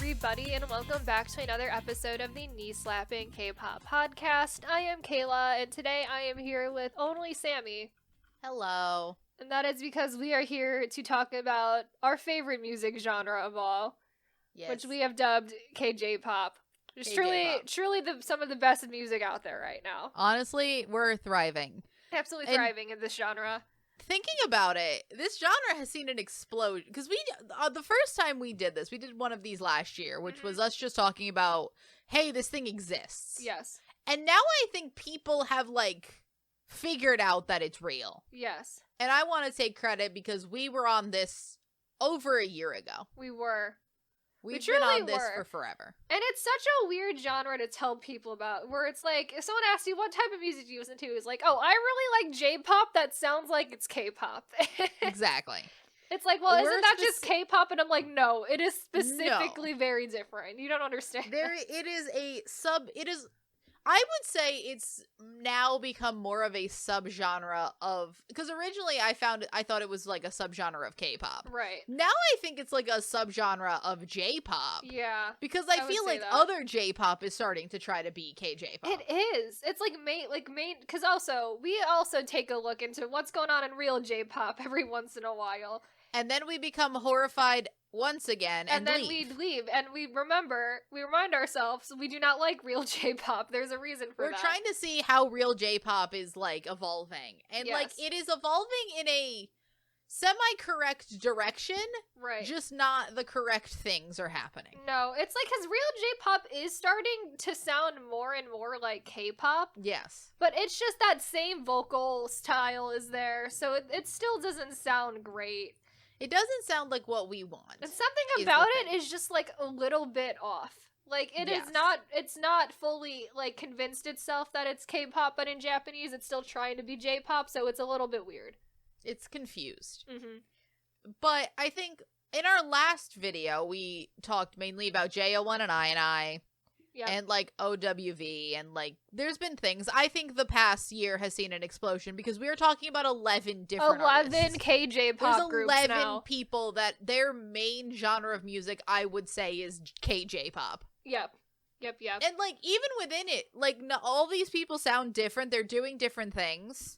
everybody, and welcome back to another episode of the knee-slapping K-pop podcast. I am Kayla, and today I am here with only Sammi. Hello. And that is because we are here to talk about our favorite music genre of all, which we have dubbed K-J-pop. It's truly some of the best music out there right now. Honestly, we're thriving. Absolutely thriving in this genre. Thinking about it, this genre has seen an explosion. Because the first time we did this, we did one of these last year, which was us just talking about, hey, this thing exists. Yes. And now I think people have, figured out that it's real. Yes. And I want to take credit because we were on this over a year ago. We were. We've been on this for forever. And it's such a weird genre to tell people about, where it's like, if someone asks you, what type of music do you listen to? It's like, oh, I really like J-pop that sounds like it's K-pop. Exactly. It's like, well, isn't that just K-pop? And I'm like, no, it is specifically very different. You don't understand. I would say it's now become more of a subgenre of, because originally I thought it was like a subgenre of K-pop. Right. Now I think it's like a subgenre of J-pop. Yeah. Because I feel like other J-pop is starting to try to be K-J-pop. It is. It's like main, because we also take a look into what's going on in real J-pop every once in a while. And then we become horrified once again and then we leave, and we remind ourselves we do not like real J-pop. There's a reason for that. We're trying to see how real J-pop is evolving. And it is evolving in a semi-correct direction. Right. Just not the correct things are happening. No, it's like, because real J-pop is starting to sound more and more like K-pop. Yes. But it's just that same vocal style is there, so it still doesn't sound great. It doesn't sound like what we want. And something about it is just like a little bit off. Like it's not fully convinced itself that it's K-pop, but in Japanese it's still trying to be J-pop, so it's a little bit weird. It's confused. Mm-hmm. But I think in our last video we talked mainly about JO1 and I. Yep. And OWV and there's been things. I think the past year has seen an explosion because we are talking about 11 different artists. K-J-pop groups now. There's 11 people that their main genre of music, I would say, is K-J-pop. Yep. And even within it, all these people sound different. They're doing different things,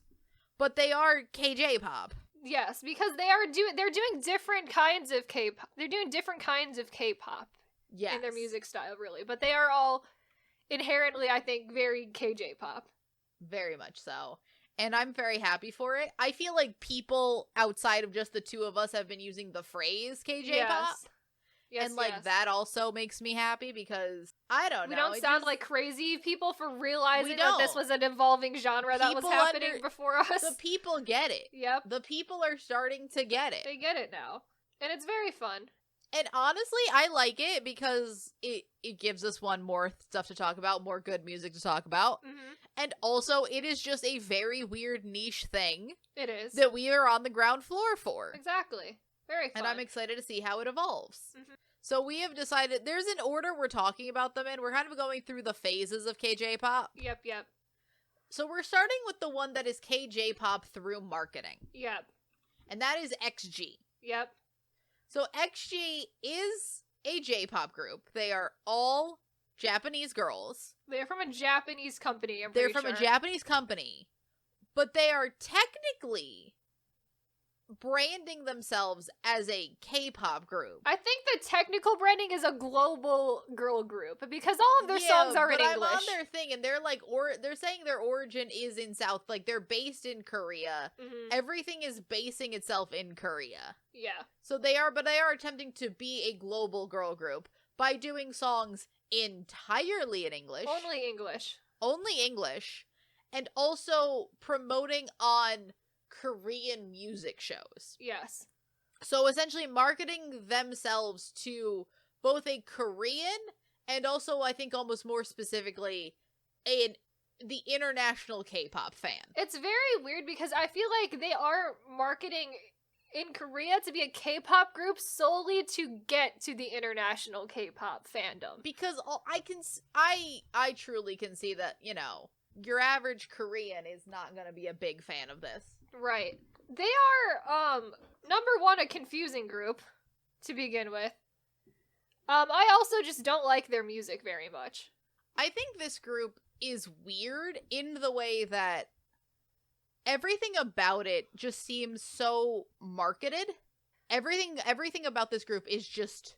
but they are K-J-pop. Yes, because they're doing different kinds of K-pop. They're doing different kinds of K-pop. Yes. In their music style, really. But they are all inherently, I think, very K-J-pop. Very much so. And I'm very happy for it. I feel like people outside of just the two of us have been using the phrase K-J-pop. Yes. And that also makes me happy because, I don't know. We don't sound like crazy people for realizing that this was an evolving genre that was happening before us. The people get it. Yep. The people are starting to get it. They get it now. And it's very fun. And honestly, I like it because it gives us more stuff to talk about, more good music to talk about. Mm-hmm. And also, it is just a very weird niche thing. It is. That we are on the ground floor for. Exactly. Very fun. And I'm excited to see how it evolves. Mm-hmm. So we have decided, there's an order we're talking about them in. We're kind of going through the phases of K-J-pop. Yep. So we're starting with the one that is K-J-pop through marketing. Yep. And that is XG. Yep. So XG is a J-pop group. They are all Japanese girls. They're from a Japanese company, They're from a Japanese company. But they are technically branding themselves as a K-pop group. I think the technical branding is a global girl group because all of their songs are in English. I'm on their thing and they're they're saying their origin is in South, they're based in Korea. Mm-hmm. Everything is basing itself in Korea. Yeah. So they are attempting to be a global girl group by doing songs entirely in English. Only English. And also promoting on Korean music shows. Yes. So essentially marketing themselves to both a Korean and also, I think almost more specifically, the international K-pop fan. It's very weird because I feel like they are marketing in Korea to be a K-pop group solely to get to the international K-pop fandom. Because I truly can see that, your average Korean is not going to be a big fan of this. Right. They are, number one, a confusing group to begin with. I also just don't like their music very much. I think this group is weird in the way that everything about it just seems so marketed. Everything about this group is just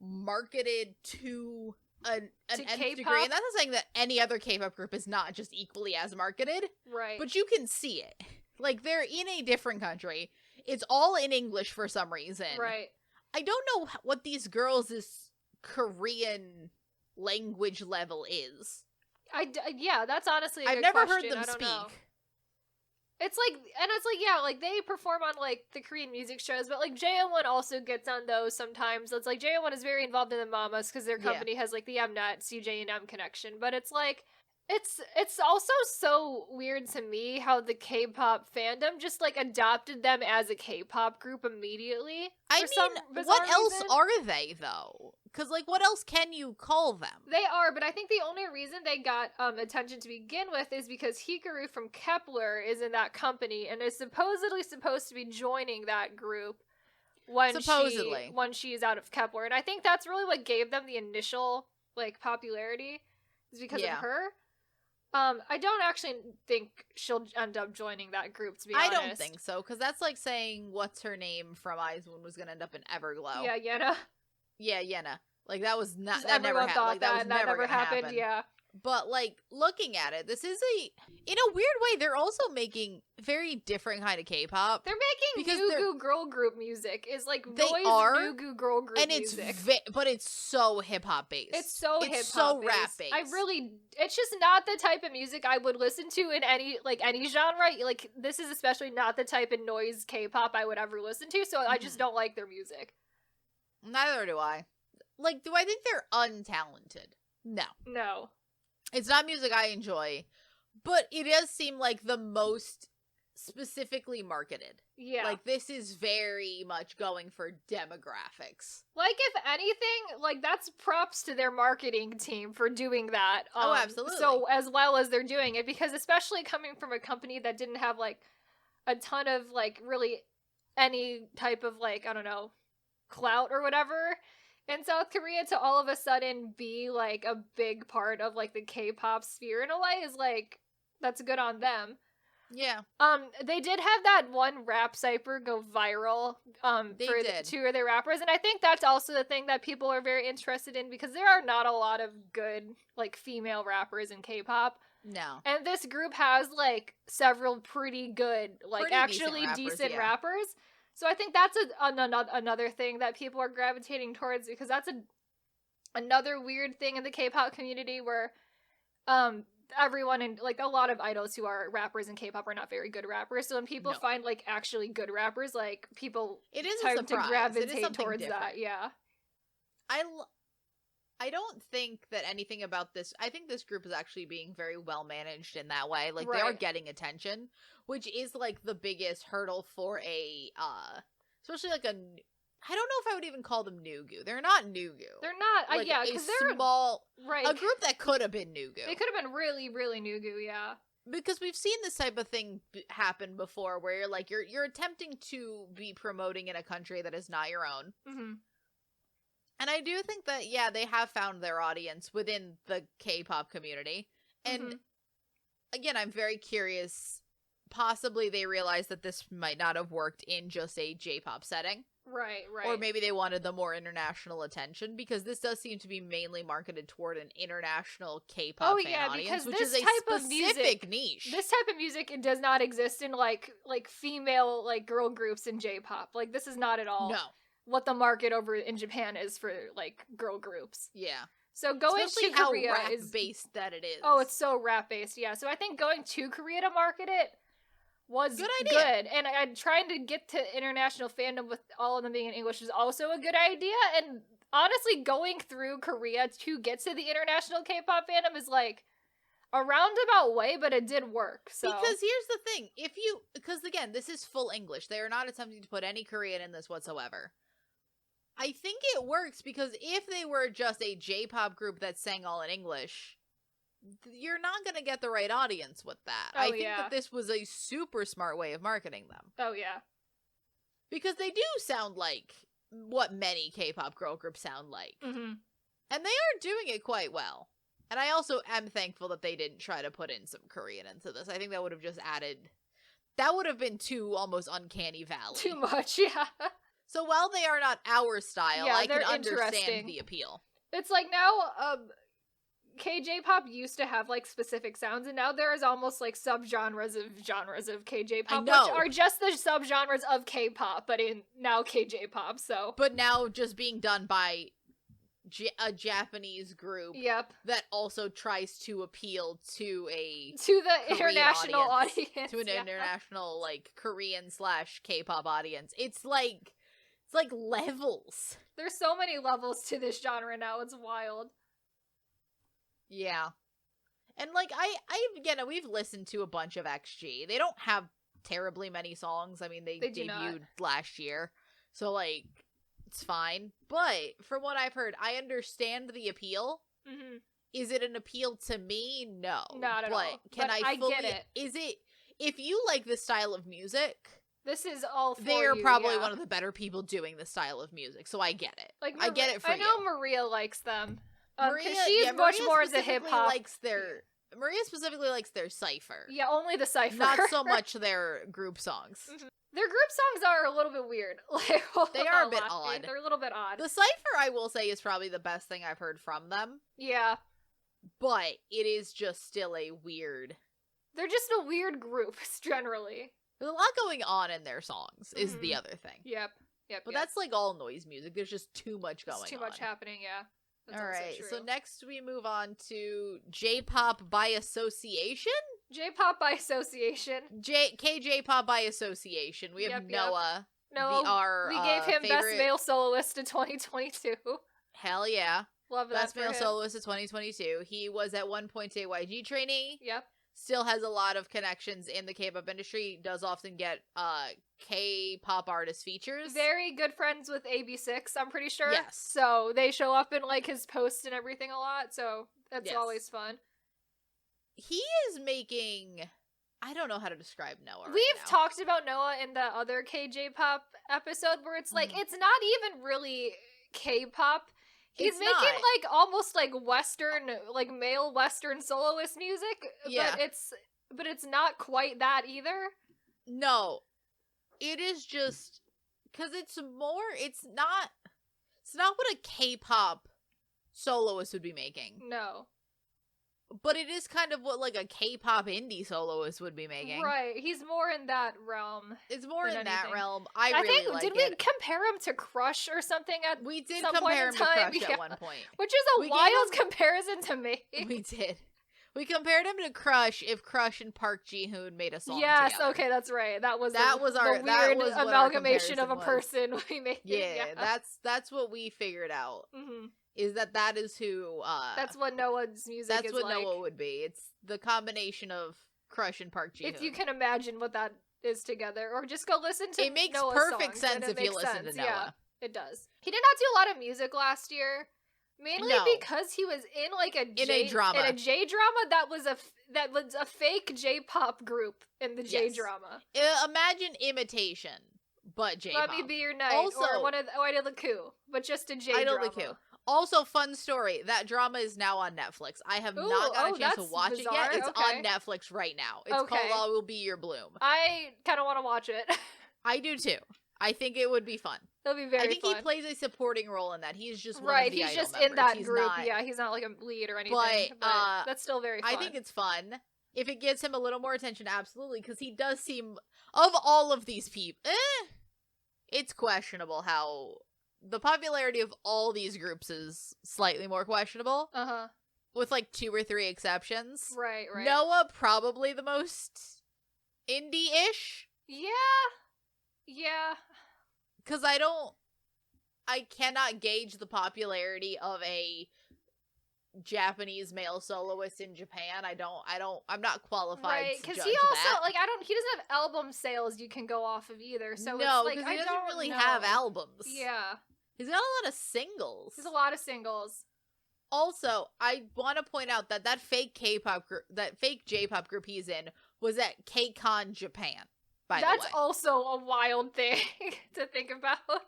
marketed to an nth degree. And that's not saying that any other K-pop group is not just equally as marketed. Right. But you can see it. Like, they're in a different country. It's all in English for some reason. Right. I don't know what these girls' Korean language level is. Yeah, that's honestly a I've good never question. heard them speak. Know. It's like, and it's like, yeah, like they perform on like the Korean music shows, but like JO1 also gets on those sometimes. It's like JO1 is very involved in the Mamas because their company has like the Mnet CJ&M connection, but it's like, it's also so weird to me how the K-pop fandom just like adopted them as a K-pop group immediately. I mean, what else are they though? Because like, what else can you call them? They are, but I think the only reason they got attention to begin with is because Hikaru from Kepler is in that company and is supposedly supposed to be joining that group when she's out of Kepler, and I think that's really what gave them the initial like popularity is because of her. I don't actually think she'll end up joining that group, to be honest. I don't think so, because that's like saying what's her name from IZ*ONE was going to end up in Everglow. Yeah, Yena. Yeah, Yena. Like, that was not, that never happened. Like, that never happened, yeah. But, like, looking at it, this is in a weird way, they're also making very different kind of K-pop. They're making Nugu girl group music. Is like noise Nugu girl group and music. But it's so hip-hop based. It's so hip-hop so rap based. It's just not the type of music I would listen to in any genre. Like, this is especially not the type of noise K-pop I would ever listen to, so I just don't like their music. Neither do I. Like, do I think they're untalented? No. It's not music I enjoy, but it does seem like the most specifically marketed. Yeah. Like, this is very much going for demographics. Like, if anything, like, that's props to their marketing team for doing that. Absolutely. So, as well as they're doing it, because especially coming from a company that didn't have, like, a ton of, like, really any type of, like, I don't know, clout or whatever in South Korea, to all of a sudden be like a big part of like the K-pop sphere in a way is like, that's good on them. Yeah. They did have that one rap cypher go viral for two of their rappers, and I think that's also the thing that people are very interested in, because there are not a lot of good like female rappers in K-pop. No. And this group has like several pretty good, like actually decent rappers. So I think that's another thing that people are gravitating towards, because that's another weird thing in the K-pop community where everyone and like a lot of idols who are rappers in K-pop are not very good rappers. So when people find like actually good rappers, like people tend to gravitate towards that. Yeah. I don't think that anything about this. I think this group is actually being very well managed in that way. Like, they are getting attention, which is like the biggest hurdle for especially like I don't know if I would even call them Nugu. They're not Nugu. They're not. Like, because they're small, a group that could have been Nugu. They could have been really, really Nugu. Yeah. Because we've seen this type of thing happen before, where you're like you're attempting to be promoting in a country that is not your own. Mm-hmm. And I do think that, yeah, they have found their audience within the K-pop community. And, again, I'm very curious. Possibly they realized that this might not have worked in just a J-pop setting. Right. Or maybe they wanted the more international attention, because this does seem to be mainly marketed toward an international K-pop fan audience, which is a specific niche. This type of music, it does not exist in, like female, like, girl groups in J-pop. Like, this is not at all. No. What the market over in Japan is for like girl groups. Yeah. So going to Korea how rap-based that it is. Oh, it's so rap-based, yeah. So I think going to Korea to market it was good. And trying to get to international fandom with all of them being in English is also a good idea. And honestly, going through Korea to get to the international K-pop fandom is like a roundabout way, but it did work. So. Because here's the thing. Because again, this is full English. They are not attempting to put any Korean in this whatsoever. I think it works because if they were just a J-pop group that sang all in English, you're not going to get the right audience with that. I think that this was a super smart way of marketing them. Oh, yeah. Because they do sound like what many K-pop girl groups sound like. Mm-hmm. And they are doing it quite well. And I also am thankful that they didn't try to put in some Korean into this. I think that would have just added... That would have been too almost uncanny valley. Too much, yeah. So while they are not our style, I can understand the appeal. It's like now, K-J-pop used to have, like, specific sounds, and now there is almost, like, subgenres of genres of K-J-pop, which are just the subgenres of K-pop, but in now K-J-pop, so. But now just being done by a Japanese group that also tries to appeal to the international audience. To an international, like, Korean/K-pop audience. It's like levels. There's so many levels to this genre now, it's wild. Yeah. And, like, we've listened to a bunch of XG. They don't have terribly many songs. I mean, they debuted last year. So, like, it's fine. But, from what I've heard, I understand the appeal. Mm-hmm. Is it an appeal to me? No. Not at all. Can I fully... get it. Is it... If you like this style of music... This is all for you, they're probably one of the better people doing this style of music, so I get it. Like, I get it for you. I know Maria likes them. She's much more into hip-hop. Maria specifically likes their cypher. Yeah, only the cypher. Not so much their group songs. Mm-hmm. Their group songs are a little bit weird. Like, they are a bit odd. They're a little bit odd. The cypher, I will say, is probably the best thing I've heard from them. Yeah. But it is just still a weird... They're just a weird group, generally. There's a lot going on in their songs, is the other thing. Yep. But that's like all noise music. There's just too much going on. There's too much happening, yeah. That's Alright, so next we move on to J-pop by association? J-pop by association. K-J-pop by association. We have Noah. Noah, we gave him favorite... Best Male Soloist of 2022. Hell yeah. Love that Best Male Soloist of 2022. He was at one point a YG trainee. Yep. Still has a lot of connections in the K-pop industry. Does often get K-pop artist features. Very good friends with AB6, I'm pretty sure. Yes. So they show up in, like, his posts and everything a lot, so that's always fun. He is making... I don't know how to describe Noah We've talked about Noah in the other K-J-pop episode where it's like, it's not even really K-pop. He's making, like, almost, like, Western, like, male Western soloist music, but it's not quite that either. No. It is just, because it's not what a K-pop soloist would be making. No. But it is kind of what, like, a K-pop indie soloist would be making. Right. He's more in that realm. It's more in that realm. I really like it. Did we compare him to Crush or something at We did some compare him to Crush yeah. at one point. Which is a wild comparison to me. We did. We compared him to Crush if Crush and Park Ji-hoon made a song together. Okay, that's right. That was our weird amalgamation of a person we made. Yeah, that's what we figured out. Mm-hmm. Is that is who that's what Noah's music is like. That's what Noah would be. It's the combination of Crush and Park Ji-hoon. If you can imagine what that is together, or just go listen to It makes Noah's perfect songs, sense if you listen to Noah. Yeah, it does. He did not do a lot of music last year. Mainly because he was in like a J-drama that was a fake J-pop group in the J-drama. Imagine Imitation, but J-pop. Let Me Be Your Knight, also, or one of Idol the Coup, but just a J-drama. Idol the Coup. Also, fun story, that drama is now on Netflix. I have not got a chance to watch it yet. It's on Netflix right now. It's called I Will Be Your Bloom. I kind of want to watch it. I do too. I think it would be fun. It'll be very fun. I think he plays a supporting role in that. He's just one right. Of the he's Idol just members. In that group. He's not like a lead or anything. But that's still very fun. I think it's fun. If it gives him a little more attention, absolutely, because he does seem, of all of these people, it's questionable how the popularity of all these groups is slightly more questionable. Uh-huh. With like 2 or 3 exceptions. Right. Noah probably the most indie-ish. Yeah. Because I cannot gauge the popularity of a Japanese male soloist in Japan. I'm not qualified to judge because he also, he doesn't have album sales you can go off of either, so no, because he doesn't really have albums. Yeah. He's got a lot of singles. There's a lot of singles. Also, I want to point out that fake K-pop group, that fake J-pop group he's in, was at KCON Japan, by the way. That's also a wild thing to think about.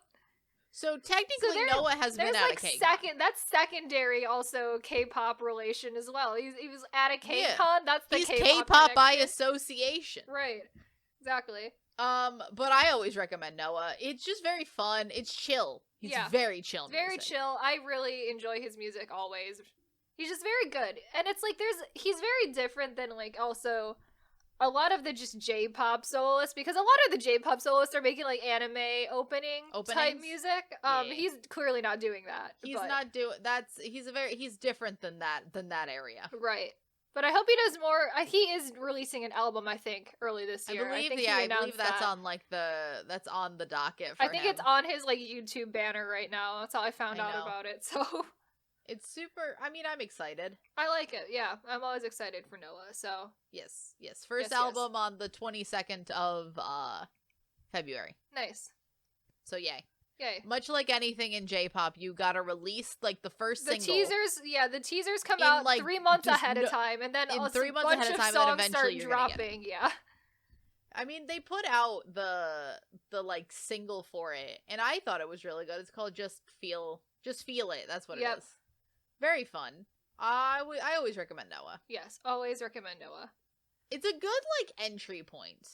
So technically, Noah has been at a K-Con. That's secondary, also K-pop relation as well. He was at a K-Con. That's the He's K-pop K-pop by association. Right. Exactly. But I always recommend Noah. It's just very fun. It's chill. He's very chill. Very chill. I really enjoy his music always. He's just very good. And it's like he's very different than like also a lot of the just J-pop soloists, because a lot of the J-pop soloists are making like anime openings type music. He's clearly not doing that. Not doing he's different than that area. Right. But I hope he does more. He is releasing an album, I think, early this year. I believe that's on that's on the docket for I think it's on his like YouTube banner right now. That's how I found out about it. So it's super. I mean, I'm excited. I like it. Yeah, I'm always excited for Noah. So yes. First album on the 22nd of February. Nice. So yay. Yay. Much like anything in J-pop, you gotta release like the first single. The teasers come out like 3 months ahead of time, and then a 3 months ahead of time, and then eventually start dropping. Yeah. I mean, they put out the like single for it, and I thought it was really good. It's called Just Feel It. That's what it is. Very fun. I always recommend Noah. Yes, always recommend Noah. It's a good like entry point.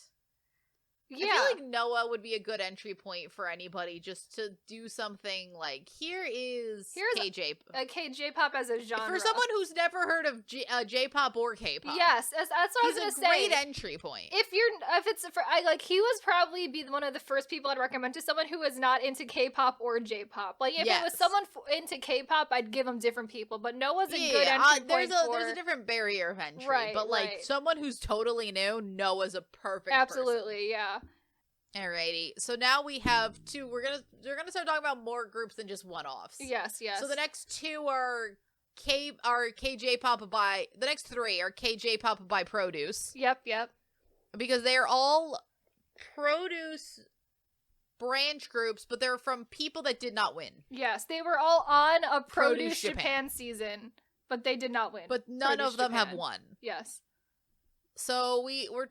Yeah. I feel like Noah would be a good entry point for anybody just to do something like, here's K-J-pop. K-J-pop as a genre. For someone who's never heard of J-pop or K-pop. Yes, that's what I was going to say. He's a great entry point. He was probably be one of the first people I'd recommend to someone who is not into K-pop or J-pop. Like, if it was someone into K-pop, I'd give them different people, but Noah's a good entry point there's a different barrier of entry. Right, but, like, someone who's totally new, Noah's a perfect Absolutely, person. Yeah. Alrighty, so now we have two. We're gonna start talking about more groups than just one-offs. Yes. So the next two are KJ-pop by the next three are KJ-pop by Produce. Yep. Because they're all Produce branch groups, but they're from people that did not win. Yes, they were all on a Produce Japan season, but they did not win. But none of them have won. Yes. So we're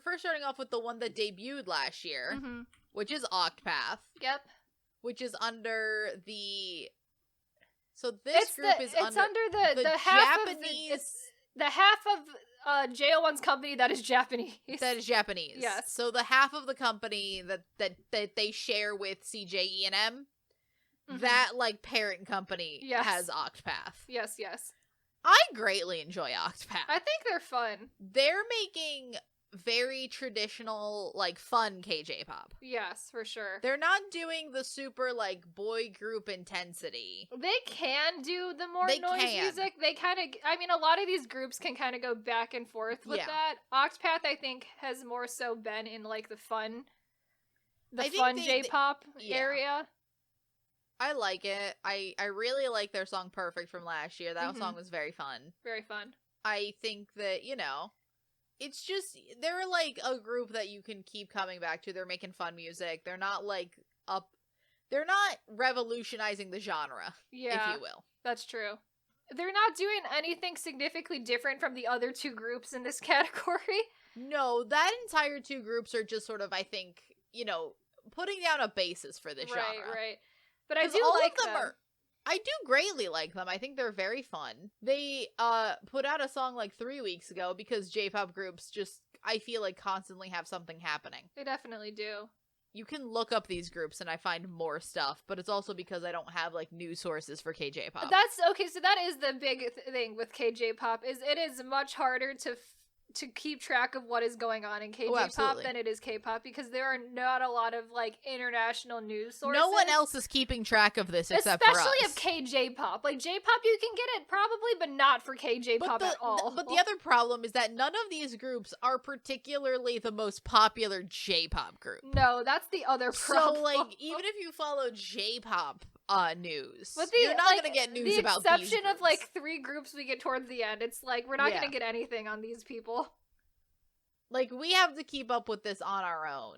first starting off with the one that debuted last year, which is Octopath. Yep. Which is under the... So this group is under the half Japanese... the half of JO1's company that is Japanese. That is Japanese. Yes. So the half of the company that they share with CJE&M, that like parent company has Octopath. Yes. I greatly enjoy Octopath. I think they're fun. They're making very traditional, like, fun KJ-pop. Yes, for sure. They're not doing the super, like, boy group intensity. They can do the more noise music. They kind of, I mean, a lot of these groups can kind of go back and forth with that. Octopath, I think, has more so been in, like, the fun J-pop area. I like it. I really like their song Perfect from last year. That song was very fun. Very fun. I think that, it's just, they're like a group that you can keep coming back to. They're making fun music. They're not they're not revolutionizing the genre, if you will. That's true. They're not doing anything significantly different from the other two groups in this category. No, that entire two groups are just sort of, I think, putting down a basis for this genre. Right. But I do like them. I do greatly like them. I think they're very fun. They put out a song like 3 weeks ago because J-pop groups just, I feel like, constantly have something happening. They definitely do. You can look up these groups and I find more stuff, but it's also because I don't have like news sources for KJ-pop. That's okay. So that is the big thing with KJ-pop is it is much harder to keep track of what is going on in KJ-pop than it is K-pop because there are not a lot of like international news sources. No one else is keeping track of this except for us. Especially of KJ-pop. Like J-pop you can get it probably, but not for KJ-pop at all. But the other problem is that none of these groups are particularly the most popular J-pop group. No, that's the other problem. So like even if you follow J-pop news, you're not going to get news about these The exception of like 3 groups we get towards the end, it's like we're not going to get anything on these people. Like we have to keep up with this on our own.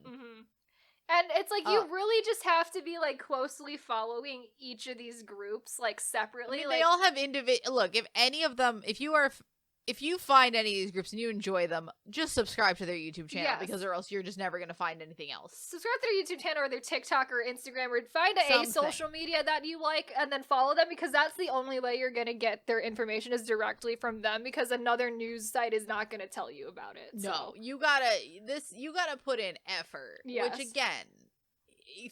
And it's like you really just have to be like closely following each of these groups like separately. I mean, they all have individual. Look, if any of them, if you are if you find any of these groups and you enjoy them, just subscribe to their YouTube channel, because or else you're just never going to find anything else. Subscribe to their YouTube channel or their TikTok or Instagram, or find a social media that you like and then follow them, because that's the only way you're going to get their information is directly from them, because another news site is not going to tell you about it. No, you gotta put in effort, which again,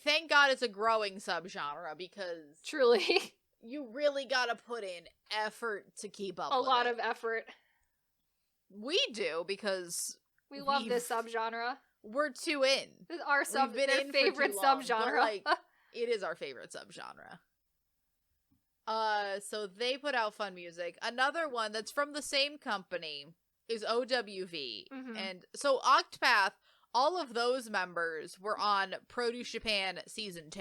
thank God it's a growing subgenre, because truly you really gotta put in effort to keep up with a lot of effort. We do, because we love this subgenre. We're too in. This is our favorite subgenre. Like, it is our favorite subgenre. So they put out fun music. Another one that's from the same company is OWV. And so Octopath, all of those members were on Produce Japan Season 2.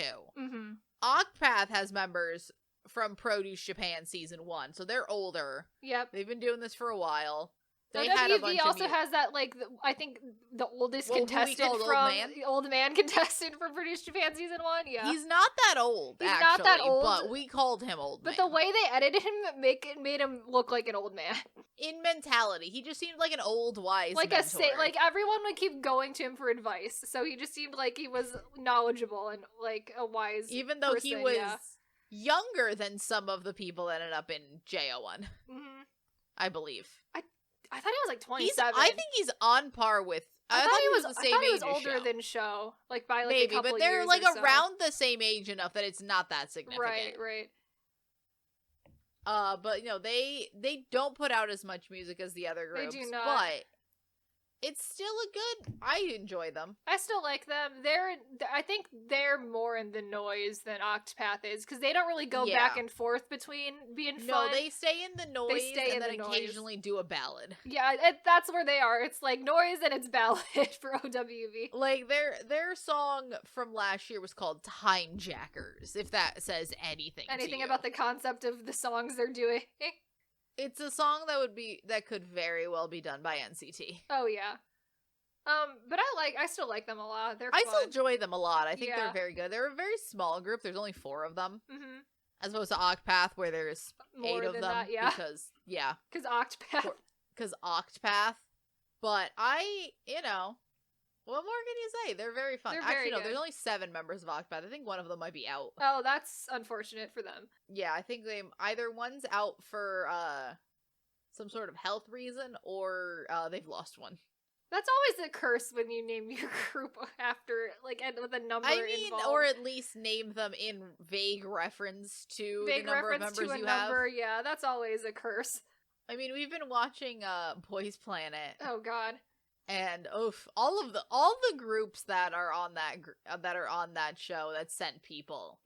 Octopath has members from Produce Japan Season 1, so they're older. Yep. They've been doing this for a while. WV also has that, like, I think the oldest contestant from old man contestant from Produce Japan Season 1. Yeah, he's not that old. He's not that old, but we called him old man. But the way they edited him made him look like an old man. In mentality, he just seemed like an old wise like mentor. Like everyone would keep going to him for advice, so he just seemed like he was knowledgeable and like a wise. Even though he was younger than some of the people that ended up in JO1, I believe. I thought he was like 27. I think he's on par with. I thought he was the same age. I thought he was older than Show, like by like maybe, a couple but they're years like or around the same age enough that it's not that significant. Right. But you know, they don't put out as much music as the other groups. They do not. But it's still a good. I enjoy them. I still like them. I think they're more in the noise than Octopath is, because they don't really go back and forth between being fun. No, they stay in the noise and then occasionally do a ballad. Yeah, that's where they are. It's like noise and it's ballad for OWV. Like their song from last year was called Time Jackers, if that says anything to you. About the concept of the songs they're doing. It's a song that could very well be done by NCT. Oh yeah. But I still like them a lot. They're fun. I still enjoy them a lot. I think they're very good. They're a very small group. There's only 4 of them. As opposed to Octopath, where there's more 8 of them. That, Because Octopath. Because Octopath. But what more can you say? They're very fun. Actually, no, there's only 7 members of Octopath. I think one of them might be out. Oh, that's unfortunate for them. Yeah, I think either one's out for some sort of health reason, or they've lost one. That's always a curse when you name your group after, like, with a number involved. Or at least name them in vague reference to the number of members you have. Yeah, that's always a curse. I mean, we've been watching Boys Planet. Oh God. And all the groups that are on that show that sent people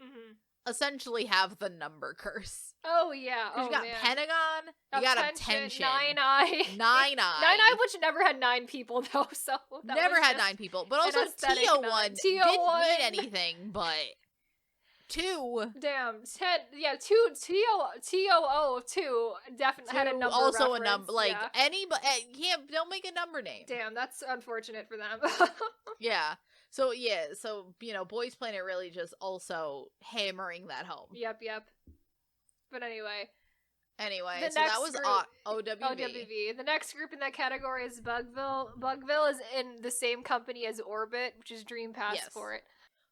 essentially have the number curse. Oh yeah. You got Pentagon, you got Attention, 9i, 9i, which never had 9 people though. So never had 9 people, but also TO1 didn't mean anything but 2. Damn, 10. Yeah, 2. TOO2 definitely had a number. Also reference. A number, like anybody. Don't make a number name. Damn, that's unfortunate for them. Yeah. So Boys Planet really just also hammering that home. Yep. But anyway, so that was OWV. The next group in that category is Bugville. Bugville is in the same company as Orbit, which is Dream Passport. Yes.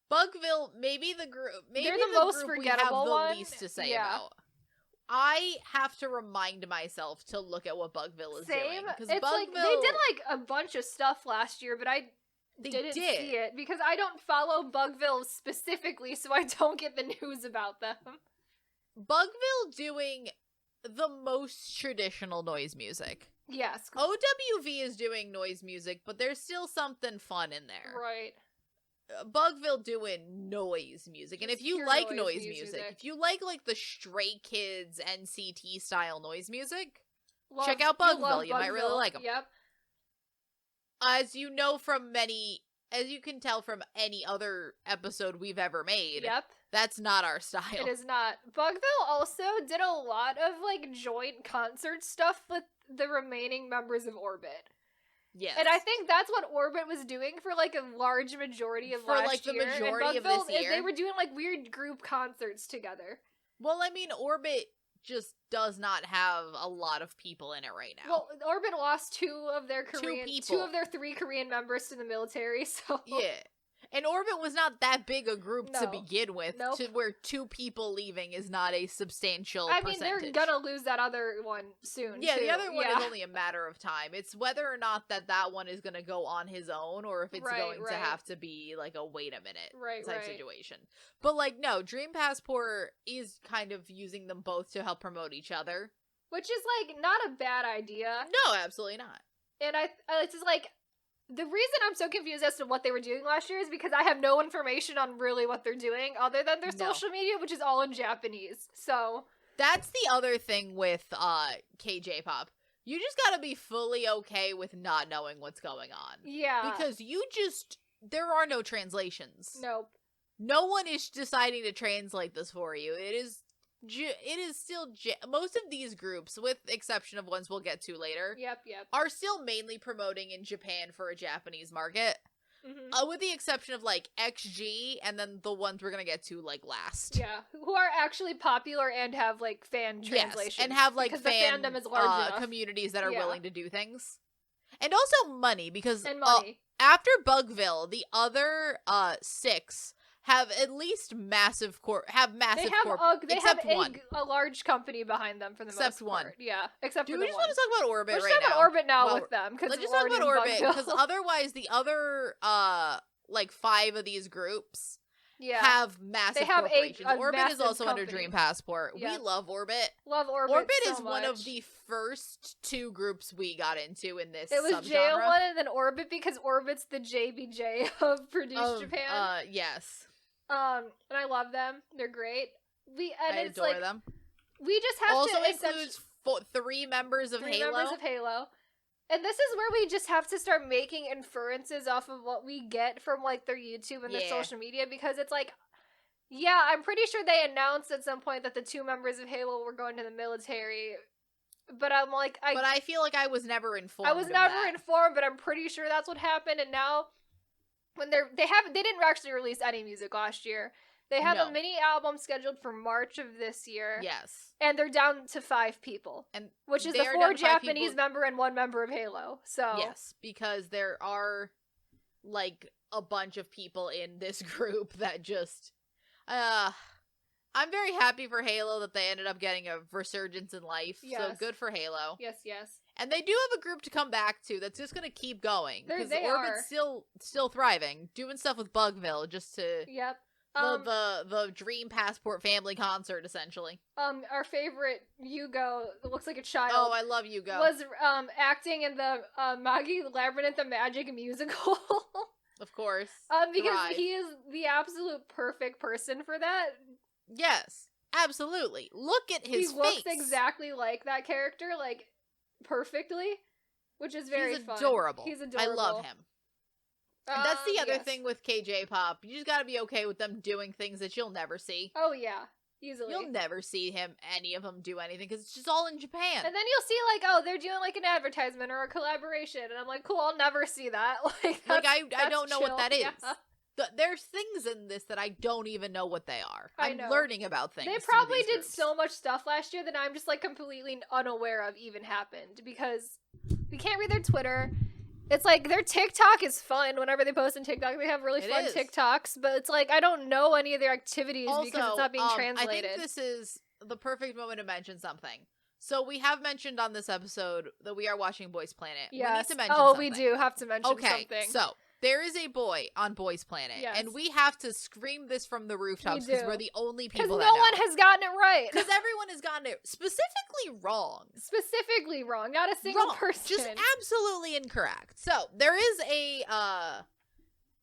Bugville, maybe the group. Maybe they're the most forgettable we have the one. least to say about. I have to remind myself to look at what Bugville is doing. Because Bugville, like they did like a bunch of stuff last year, but I didn't see it because I don't follow Bugville specifically, so I don't get the news about them. Bugville doing the most traditional noise music. Yes. OWV is doing noise music, but there's still something fun in there. Right. Bugville doing noise music. And if you like noise music, if you like the Stray Kids NCT style noise music, check out Bugville. You might really like them. Yep. As you can tell from any other episode we've ever made. Yep. That's not our style. It is not. Bugville also did a lot of joint concert stuff with the remaining members of Orbit. Yes. And I think that's what Orbit was doing for a large majority of last year. For the majority of this year. They were doing weird group concerts together. Well, I mean, Orbit just does not have a lot of people in it right now. Well, Orbit lost two of their 3 Korean members to the military, so yeah. And Orbit was not that big a group to begin with, to where 2 people leaving is not a substantial percentage. They're gonna lose that other one soon, yeah, too. The other one is only a matter of time. It's whether or not that one is gonna go on his own, or if it's going to have to be, like, a wait a minute type situation. But, like, no, Dream Passport is kind of using them both to help promote each other. Which is, like, not a bad idea. No, absolutely not. And it's just, like, the reason I'm so confused as to what they were doing last year is because I have no information on really what they're doing other than their social media, which is all in Japanese. So that's the other thing with K-Jpop. You just gotta be fully okay with not knowing what's going on. Yeah. Because there are no translations. Nope. No one is deciding to translate this for you. It is still most of these groups, with exception of ones we'll get to later, are still mainly promoting in Japan for a Japanese market. With the exception of, like, XG, and then the ones we're gonna get to, like, last. Yeah, who are actually popular and have, like, fan translations. Yes, and have, like, because the fandom is large enough. Communities that are willing to do things. And also money, because money. After Bugville, the other 6 have at least massive They have a large company behind them for the most part. Except one. Yeah, except Do for we just want to talk about Orbit right now? Let's talk about Orbit now with them. Let's just talk about Orbit, because otherwise the other, like, 5 of these groups have massive corporations. Orbit is also under Dream Passport. We love Orbit. Love Orbit Orbit so is one of the first 2 groups we got into in this It was subgenre. JO1 and then Orbit, because Orbit's the JBJ of Produced Japan. Yes. And I love them. They're great. I adore them. We just have also to includes 3 members of Halo. And this is where we just have to start making inferences off of what we get from, like, their YouTube and their social media, because it's like, yeah, I'm pretty sure they announced at some point that the 2 members of Halo were going to the military, but I'm like, but I feel like I was never informed. I was never informed, but I'm pretty sure that's what happened. And now, when they didn't actually release any music last year. They have a mini album scheduled for March of this year. Yes. And they're down to 5 people. Which is the 4 Japanese member and 1 member of Halo. So yes, because there are, like, a bunch of people in this group that just I'm very happy for Halo that they ended up getting a resurgence in life. Yes. So good for Halo. Yes. And they do have a group to come back to that's just gonna keep going. Because Orbit's still thriving. Doing stuff with Bugville just to the Dream Passport family concert, essentially. Our favorite Yugo, it looks like a child. Oh, I love Yugo. Was acting in the Magi Labyrinth of Magic musical. Of course. Because he is the absolute perfect person for that. Yes, absolutely. Look at his face. He looks exactly like that character, like, perfectly, which is very fun. Adorable. He's adorable. I love him. And that's the other thing with K-Jpop. You just gotta be okay with them doing things that you'll never see. Oh, yeah. Easily. You'll never see any of them do anything, because it's just all in Japan. And then you'll see, like, oh, they're doing, like, an advertisement or a collaboration, and I'm like, cool, I'll never see that. I don't know what that is. Yeah. There's things in this that I don't even know what they are. I'm learning about things. They probably did so much stuff last year that I'm just, like, completely unaware of even happened, because we can't read their Twitter. It's like, their TikTok is fun. Whenever they post on TikTok, they have really fun TikToks, but it's like, I don't know any of their activities because it's not being translated. I think this is the perfect moment to mention something. So we have mentioned on this episode that we are watching Boys Planet. Yes. We need to mention something. We do have to mention something. Okay, so there is a boy on Boys Planet, and we have to scream this from the rooftops because we're the only people that know. Because no one has gotten it right. Because everyone has gotten it specifically wrong. Specifically wrong. Not a single person. Just absolutely incorrect. So there is a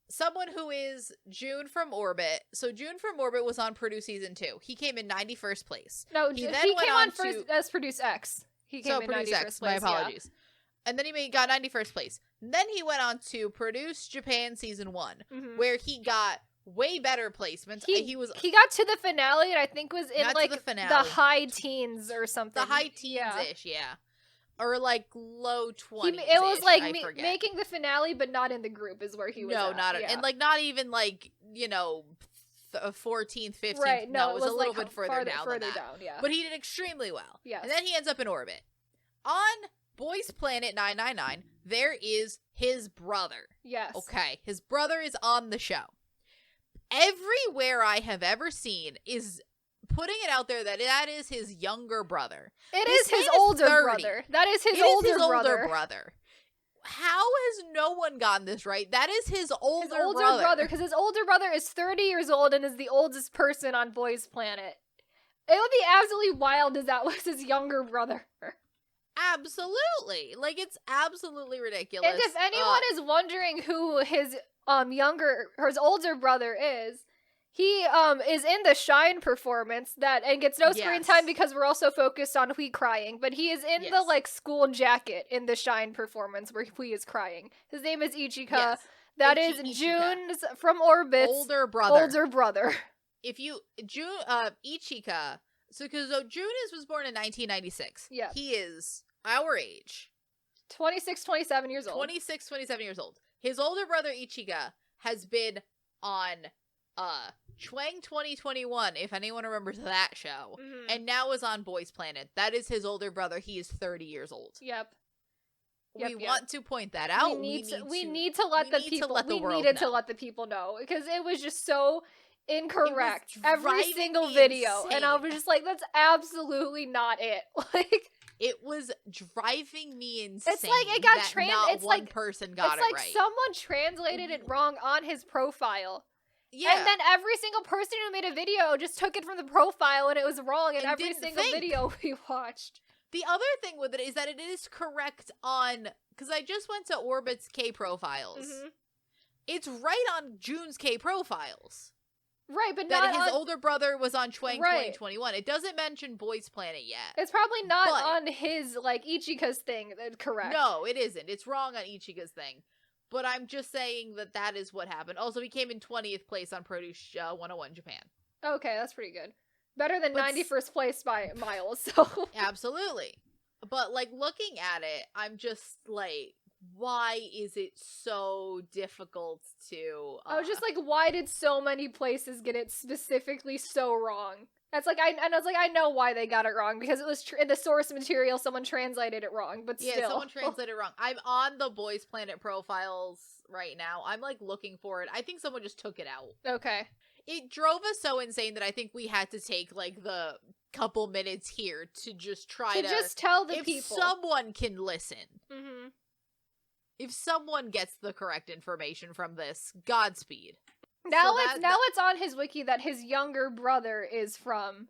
someone who is June from Orbit. So June from Orbit was on Produce Season 2. He came in 91st place. No, he came on first as Produce X. He came in Produce 91st X, place. My apologies. Yeah. And then he got 91st place. And then he went on to Produce Japan Season 1, where he got way better placements. He got to the finale, and I think was in, like, the high teens or something. The high teens-ish, yeah. Or, like, low 20s. It was, like, making the finale, but not in the group is where he was at. And, like, not even, like, 14th, 15th. Right, no, it was a little bit further down than that. Yeah. But he did extremely well. Yes. And then he ends up in orbit. On Boys Planet 999, there is his brother. Yes. Okay, his brother is on the show. Everywhere I have ever seen is putting it out there that is his younger brother. It is his older brother. That is his older brother. How has no one gotten this right? That is his older brother. Because his older brother is 30 years old and is the oldest person on Boys Planet. It would be absolutely wild if that was his younger brother. Absolutely. Like, it's absolutely ridiculous. And if anyone is wondering who his older brother is, he is in the Shine performance and gets no screen time because we're also focused on Hui crying, but he is in the like school jacket in the Shine performance where Hui is crying. His name is Ichika. Yes. That is June's from Orbit's older brother. If you Ichika, because June was born in 1996. Yeah. He is our age. 26, 27 years old. 26, 27 years old. His older brother Ichika has been on Chwang 2021, if anyone remembers that show, and now is on Boys Planet. That is his older brother. He is 30 years old. Yep. We want to point that out. We need to let the people know because it was just so incorrect every single video, and I was just like, that's absolutely not it. Like, it was driving me insane. It's like it got one person got it right. It's like someone translated it wrong on his profile. Yeah. And then every single person who made a video just took it from the profile and it was wrong in every single video we watched. The other thing with it is that it is correct on, because I just went to Orbit's K profiles. It's right on June's K profiles. Right, but that his older brother was on Chwang 2021. It doesn't mention Boys Planet yet. It's probably not on his, like, Ichika's thing, correct. No, it isn't. It's wrong on Ichika's thing. But I'm just saying that is what happened. Also, he came in 20th place on Produce 101 Japan. Okay, that's pretty good. Better than 91st place by miles, so. Absolutely. But, like, looking at it, I'm just, like, why is it so difficult to... I was just like, why did so many places get it specifically so wrong? That's like, I know why they got it wrong, because it was in the source material, someone translated it wrong, but still. Yeah, someone translated it wrong. I'm on the Boys Planet profiles right now. I'm, like, looking for it. I think someone just took it out. Okay. It drove us so insane that I think we had to take, like, the couple minutes here to just try to... just tell the people. If someone can listen. If someone gets the correct information from this, Godspeed. Now it's on his wiki that his younger brother is from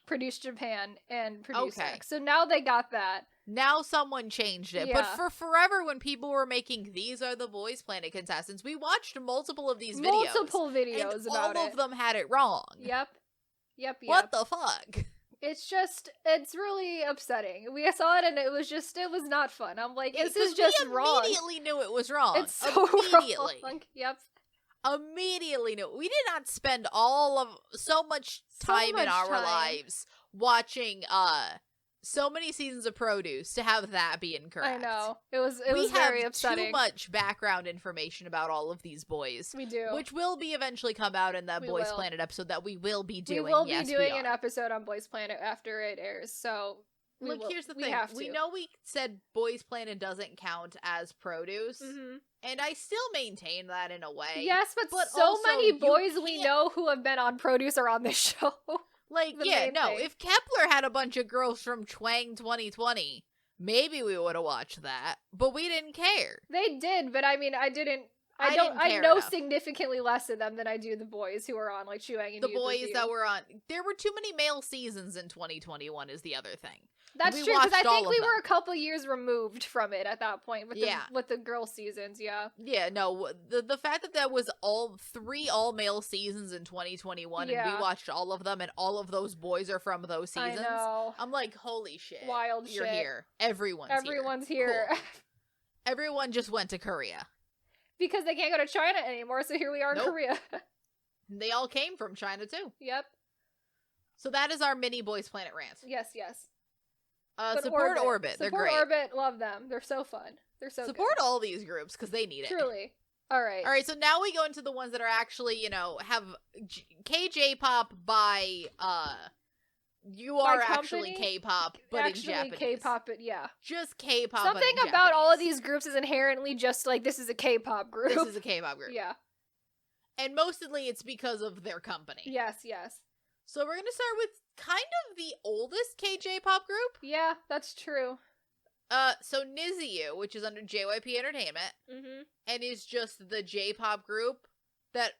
Produce Japan and Produce X. So now they got that. Now someone changed it. Yeah. But for forever, when people were making These Are the Boys Planet contestants, we watched multiple of these videos. Multiple videos and about all of them had it wrong. Yep. What the fuck? It's really upsetting. We saw it and it was not fun. I'm like, this is just wrong. We immediately knew it was wrong. It's so wrong. Yep. Immediately knew. We did not spend so much time in our lives watching so many seasons of Produce to have that be incorrect. I know. It was very upsetting. We have too much background information about all of these boys. We do. Which will be eventually come out in the Boys Planet episode that we will be doing. We will be doing an episode on Boys Planet after it airs, so... here's the thing. We know we said Boys Planet doesn't count as Produce, and I still maintain that in a way. Yes, but so also, many boys we know who have been on Produce are on this show. Like, if Kepler had a bunch of girls from Chwang 2020, maybe we would have watched that, but we didn't care. They did, but I mean, I know enough. Significantly less of them than I do the boys who are on, like, Chuang and the boys that were on. There were too many male seasons in 2021 is the other thing. That's true, because I think we were a couple years removed from it at that point with the girl seasons, yeah. Yeah, no, the fact that there was three all-male seasons in 2021 and we watched all of them and all of those boys are from those seasons. I know. I'm like, holy shit. Wild You're shit. here. Everyone's here. Cool. Everyone just went to Korea. Because they can't go to China anymore, so here we are in Korea. They all came from China, too. Yep. So that is our mini Boys Planet rant. Yes. Support Orbit. They're great. Support Orbit. Love them. They're so fun. They're so Support all these groups, because they need it. Truly. All right, so now we go into the ones that are actually, have K-Jpop by, you are actually K-pop, but actually in Japanese. K-pop, yeah. Just K-pop, Something but in about Japanese. all of these groups is inherently just like, this is a K-pop group. This is a K-pop group. Yeah. And mostly it's because of their company. Yes. So we're going to start with kind of the oldest K-J-pop group. Yeah, that's true. So NiziU, which is under JYP Entertainment, and is just the J-pop group that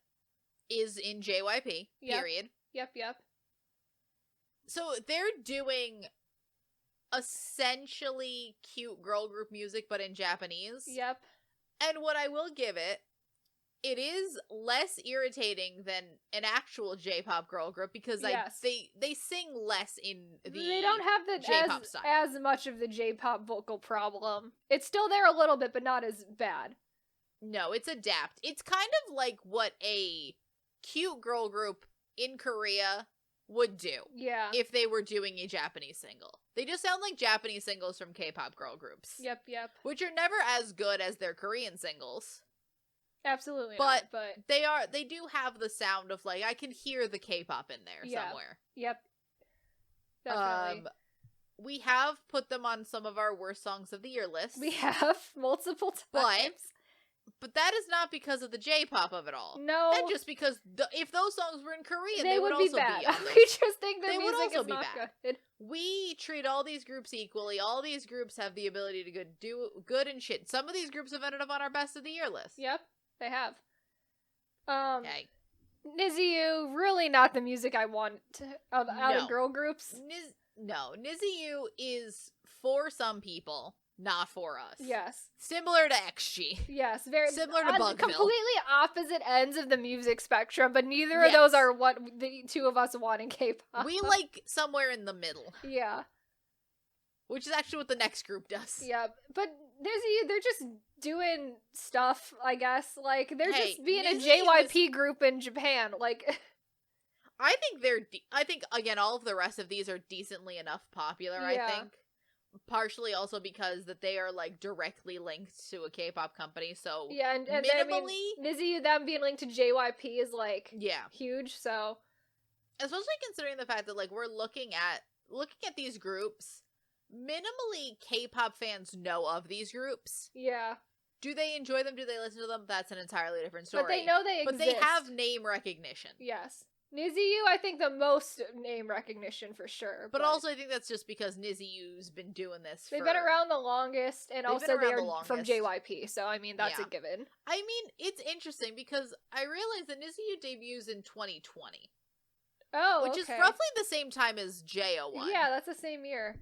is in JYP, period. Yep. So they're doing essentially cute girl group music, but in Japanese. Yep. And what I will give it is less irritating than an actual J-pop girl group because they sing less in the they don't have the J-pop style. as much of the J-pop vocal problem. It's still there a little bit, but not as bad. No, it's adapt. It's kind of like what a cute girl group in Korea would do. Yeah. If they were doing a Japanese single. They just sound like Japanese singles from K-pop girl groups. Yep. Which are never as good as their Korean singles. Absolutely but not, they do have the sound of like I can hear the K-pop in there somewhere. Yep. Definitely. We have put them on some of our worst songs of the year lists. We have multiple times. But that is not because of the J-pop of it all. No. That's just because if those songs were in Korean, they would be also bad. be on We just think their music would also is be not bad. good. We treat all these groups equally. All these groups have the ability to do good and shit. Some of these groups have ended up on our best of the year list. Yep. They have. Okay. NiziU, really not the music I want out of girl groups. NiziU is for some people, not for us. Yes. Similar to XG. Yes, very similar to Bugville. Completely opposite ends of the music spectrum, but neither of those are what the two of us want in K-pop. We like somewhere in the middle. Yeah. Which is actually what the next group does. Yeah, but they're just doing stuff, I guess. Like, they're just being a JYP group in Japan. Like, I think, again, all of the rest of these are decently enough popular, I think. Partially also because that they are, like, directly linked to a K-pop company, so and minimally... NiziU, them being linked to JYP is, like, huge, so... Especially considering the fact that, like, we're looking at these groups... Minimally, K-pop fans know of these groups. Yeah. Do they enjoy them? Do they listen to them? That's an entirely different story. But they know they exist. But they have name recognition. Yes. NiziU, I think the most name recognition for sure. But also I think that's just because NiziU's been doing this They've been around the longest, and also they're from JYP, so I mean, that's a given. I mean, it's interesting because I realized that NiziU debuts in 2020. Oh, which is roughly the same time as JO1. Yeah, that's the same year.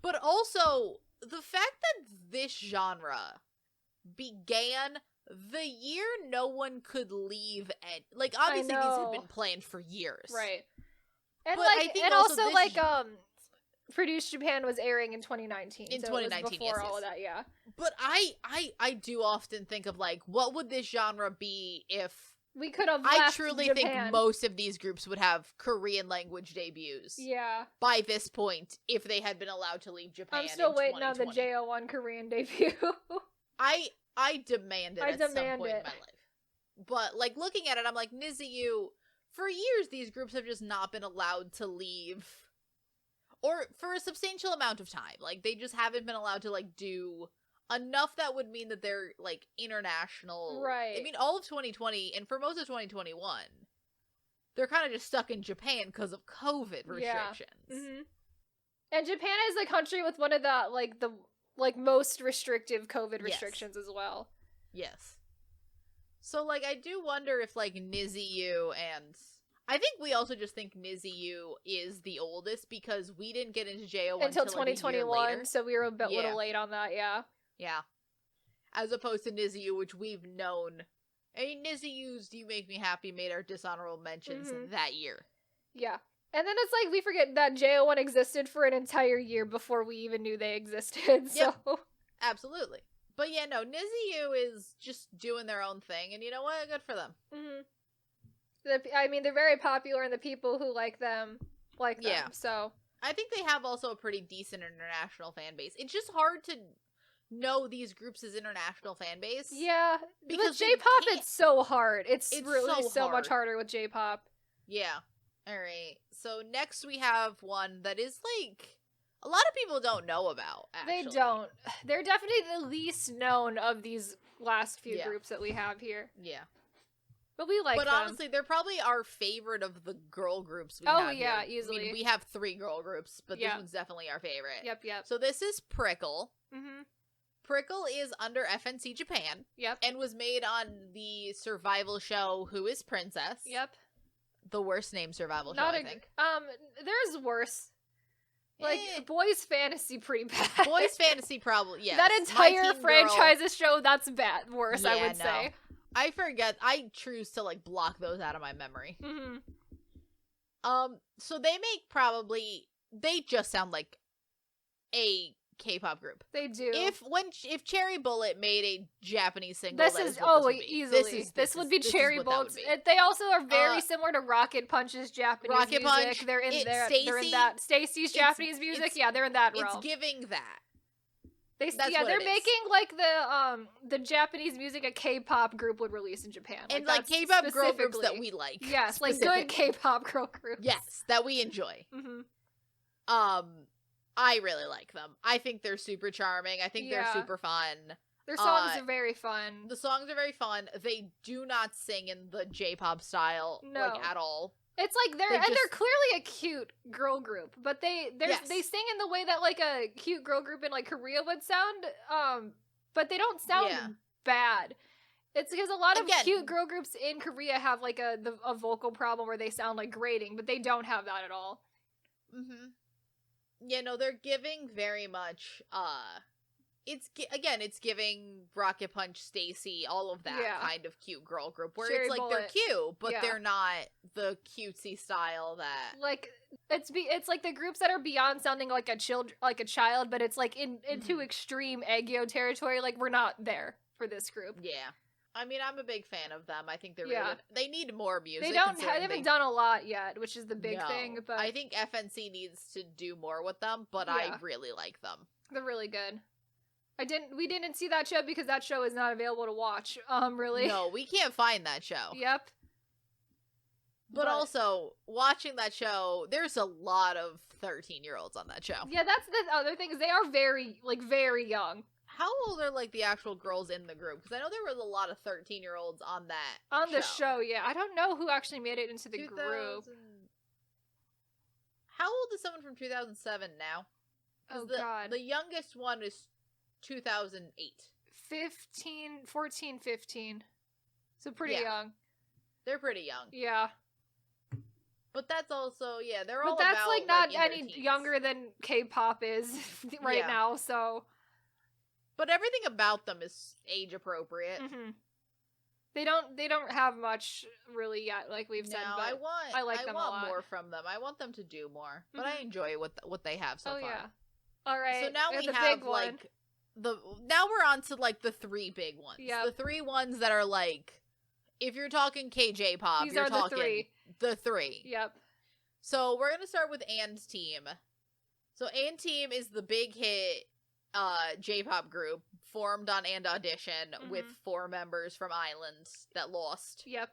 But also, the fact that this genre began the year no one could leave, and like obviously these have been planned for years, right? And but like, and also like Produce Japan was airing in 2019. In 2019, before all of that, yeah. But I do often think of like, what would this genre be if we could have? I truly think most of these groups would have Korean language debuts. Yeah. By this point, if they had been allowed to leave Japan, I'm still waiting on the JO1 Korean debut. I demand it at some point in my life. But like looking at it, I'm like, NiziU. For years, these groups have just not been allowed to leave, or for a substantial amount of time. Like they just haven't been allowed to like do enough that would mean that they're, like, international. Right. I mean, all of 2020, and for most of 2021, they're kind of just stuck in Japan because of COVID restrictions. Yeah. Mm-hmm. And Japan is the country with one of the most restrictive COVID restrictions as well. Yes. So, like, I do wonder if, like, NiziU and... I think we also just think NiziU is the oldest because we didn't get into JO1 until 2021, so we were a bit little late on that, yeah. Yeah. As opposed to NiziU, which we've known. I mean, NiziU's Do You Make Me Happy made our dishonorable mentions that year. Yeah. And then it's like we forget that JO1 existed for an entire year before we even knew they existed, so... Yep. Absolutely. But yeah, no, NiziU is just doing their own thing, and you know what? Good for them. Mm-hmm. I mean, they're very popular, and the people who like them, so... I think they have also a pretty decent international fan base. It's just hard to know these groups as international fan base. Yeah, because with J-pop, it's so hard. It's really so much harder with J-pop. Yeah. All right. So next we have one that is like a lot of people don't know about. Actually. They don't. They're definitely the least known of these last few groups that we have here. Yeah. But we like them. But honestly, they're probably our favorite of the girl groups we have. Oh, yeah, here. easily. I mean, we have 3 girl groups, but this one's definitely our favorite. Yep. So this is Prickle. Mm-hmm. Prickle is under FNC Japan. Yep. And was made on the survival show Who is Princess? Yep. The worst named survival show, I think. There's worse. Like, Boys Fantasy pretty bad. Boys Fantasy probably, yeah. That entire franchise's show, that's bad. Worse, I would say. I forget. I choose to, like, block those out of my memory. Mm-hmm. So they make they just sound like a K-pop group. They do. If Cherry Bullet made a Japanese single, easily. This would be Cherry Bullet. They also are very similar to Rocket Punch's Japanese music. Punch, they're in that. Stacey's Japanese music. Yeah, they're in that realm. It's giving that. They're making like the Japanese music a K-pop group would release in Japan, like K-pop girl groups that we like. Yes, like good K-pop girl groups. Yes, that we enjoy. Mm-hmm. I really like them. I think they're super charming. I think they're super fun. Their songs are very fun. The songs are very fun. They do not sing in the J-pop style at all. It's like they're clearly a cute girl group, but they sing in the way that like a cute girl group in like Korea would sound, but they don't sound bad. It's because a lot of cute girl groups in Korea have like a vocal problem where they sound like grating, but they don't have that at all. Mm-hmm. Yeah, no, they're giving very much, it's giving Rocket Punch, Stacey, all of that kind of cute girl group, where Cherry Bullet. They're cute, but they're not the cutesy style that... Like, it's like the groups that are beyond sounding like a child, but it's like into extreme Aegyo territory, like we're not there for this group. Yeah. I mean, I'm a big fan of them. I think they're really good. They need more music. They haven't done a lot yet, which is the big thing. But I think FNC needs to do more with them, but I really like them. They're really good. We didn't see that show because that show is not available to watch. Really? No, we can't find that show. Yep. But also, watching that show, there's a lot of 13-year-olds on that show. Yeah, that's the other thing, is they are very young. How old are, like, the actual girls in the group? Because I know there was a lot of 13-year-olds on that On the show, yeah. I don't know who actually made it into the group. How old is someone from 2007 now? Oh, God. The youngest one is 2008. 14, 15. So pretty young. They're pretty young. Yeah. But that's also, they're all about, But that's, like, not any teens. younger than K-pop is now, so... But everything about them is age appropriate. Mm-hmm. They don't have much really yet, like we've said. But I like them a lot. I want more from them. I want them to do more, but I enjoy what they have so far. Yeah. All right. So now we have like now we're on to like the 3 big ones. Yeah. The 3 ones that are like, if you're talking K-J-pop, you're talking the 3. Yep. So we're gonna start with And Team. So And Team is the big hit J-pop group formed on And Audition with 4 members from Island that lost. Yep.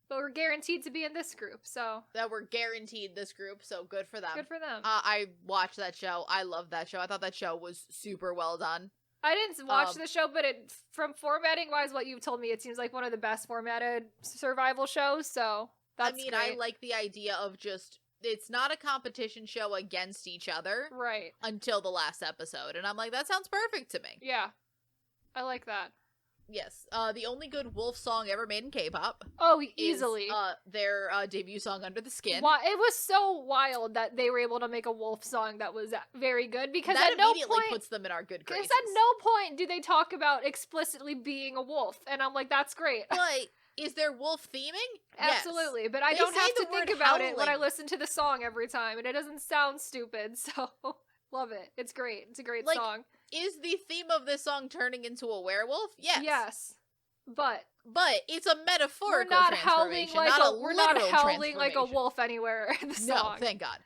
But we're guaranteed to be in this group, so... That we're guaranteed this group, so good for them. Good for them. I watched that show. I loved that show. I thought that show was super well done. I didn't watch the show, but from formatting-wise, what you've told me, it seems like one of the best formatted survival shows, so that's great. I like the idea of just... It's not a competition show against each other. Right. Until the last episode. And I'm like, that sounds perfect to me. Yeah. I like that. Yes. The only good wolf song ever made in K-pop. Oh, easily. Is, their debut song, Under the Skin. It was so wild that they were able to make a wolf song that was very good, because that at no immediately point, puts them in our good graces. Because at no point do they talk about explicitly being a wolf. And I'm like, that's great. But... Is there wolf theming? Absolutely, yes. But I don't have to think about it when I listen to the song every time, and it doesn't sound stupid, so love it. It's great. It's a great song. Is the theme of this song turning into a werewolf? Yes. Yes. But it's a metaphorical we're not howling like a wolf anywhere in the song. No, thank God.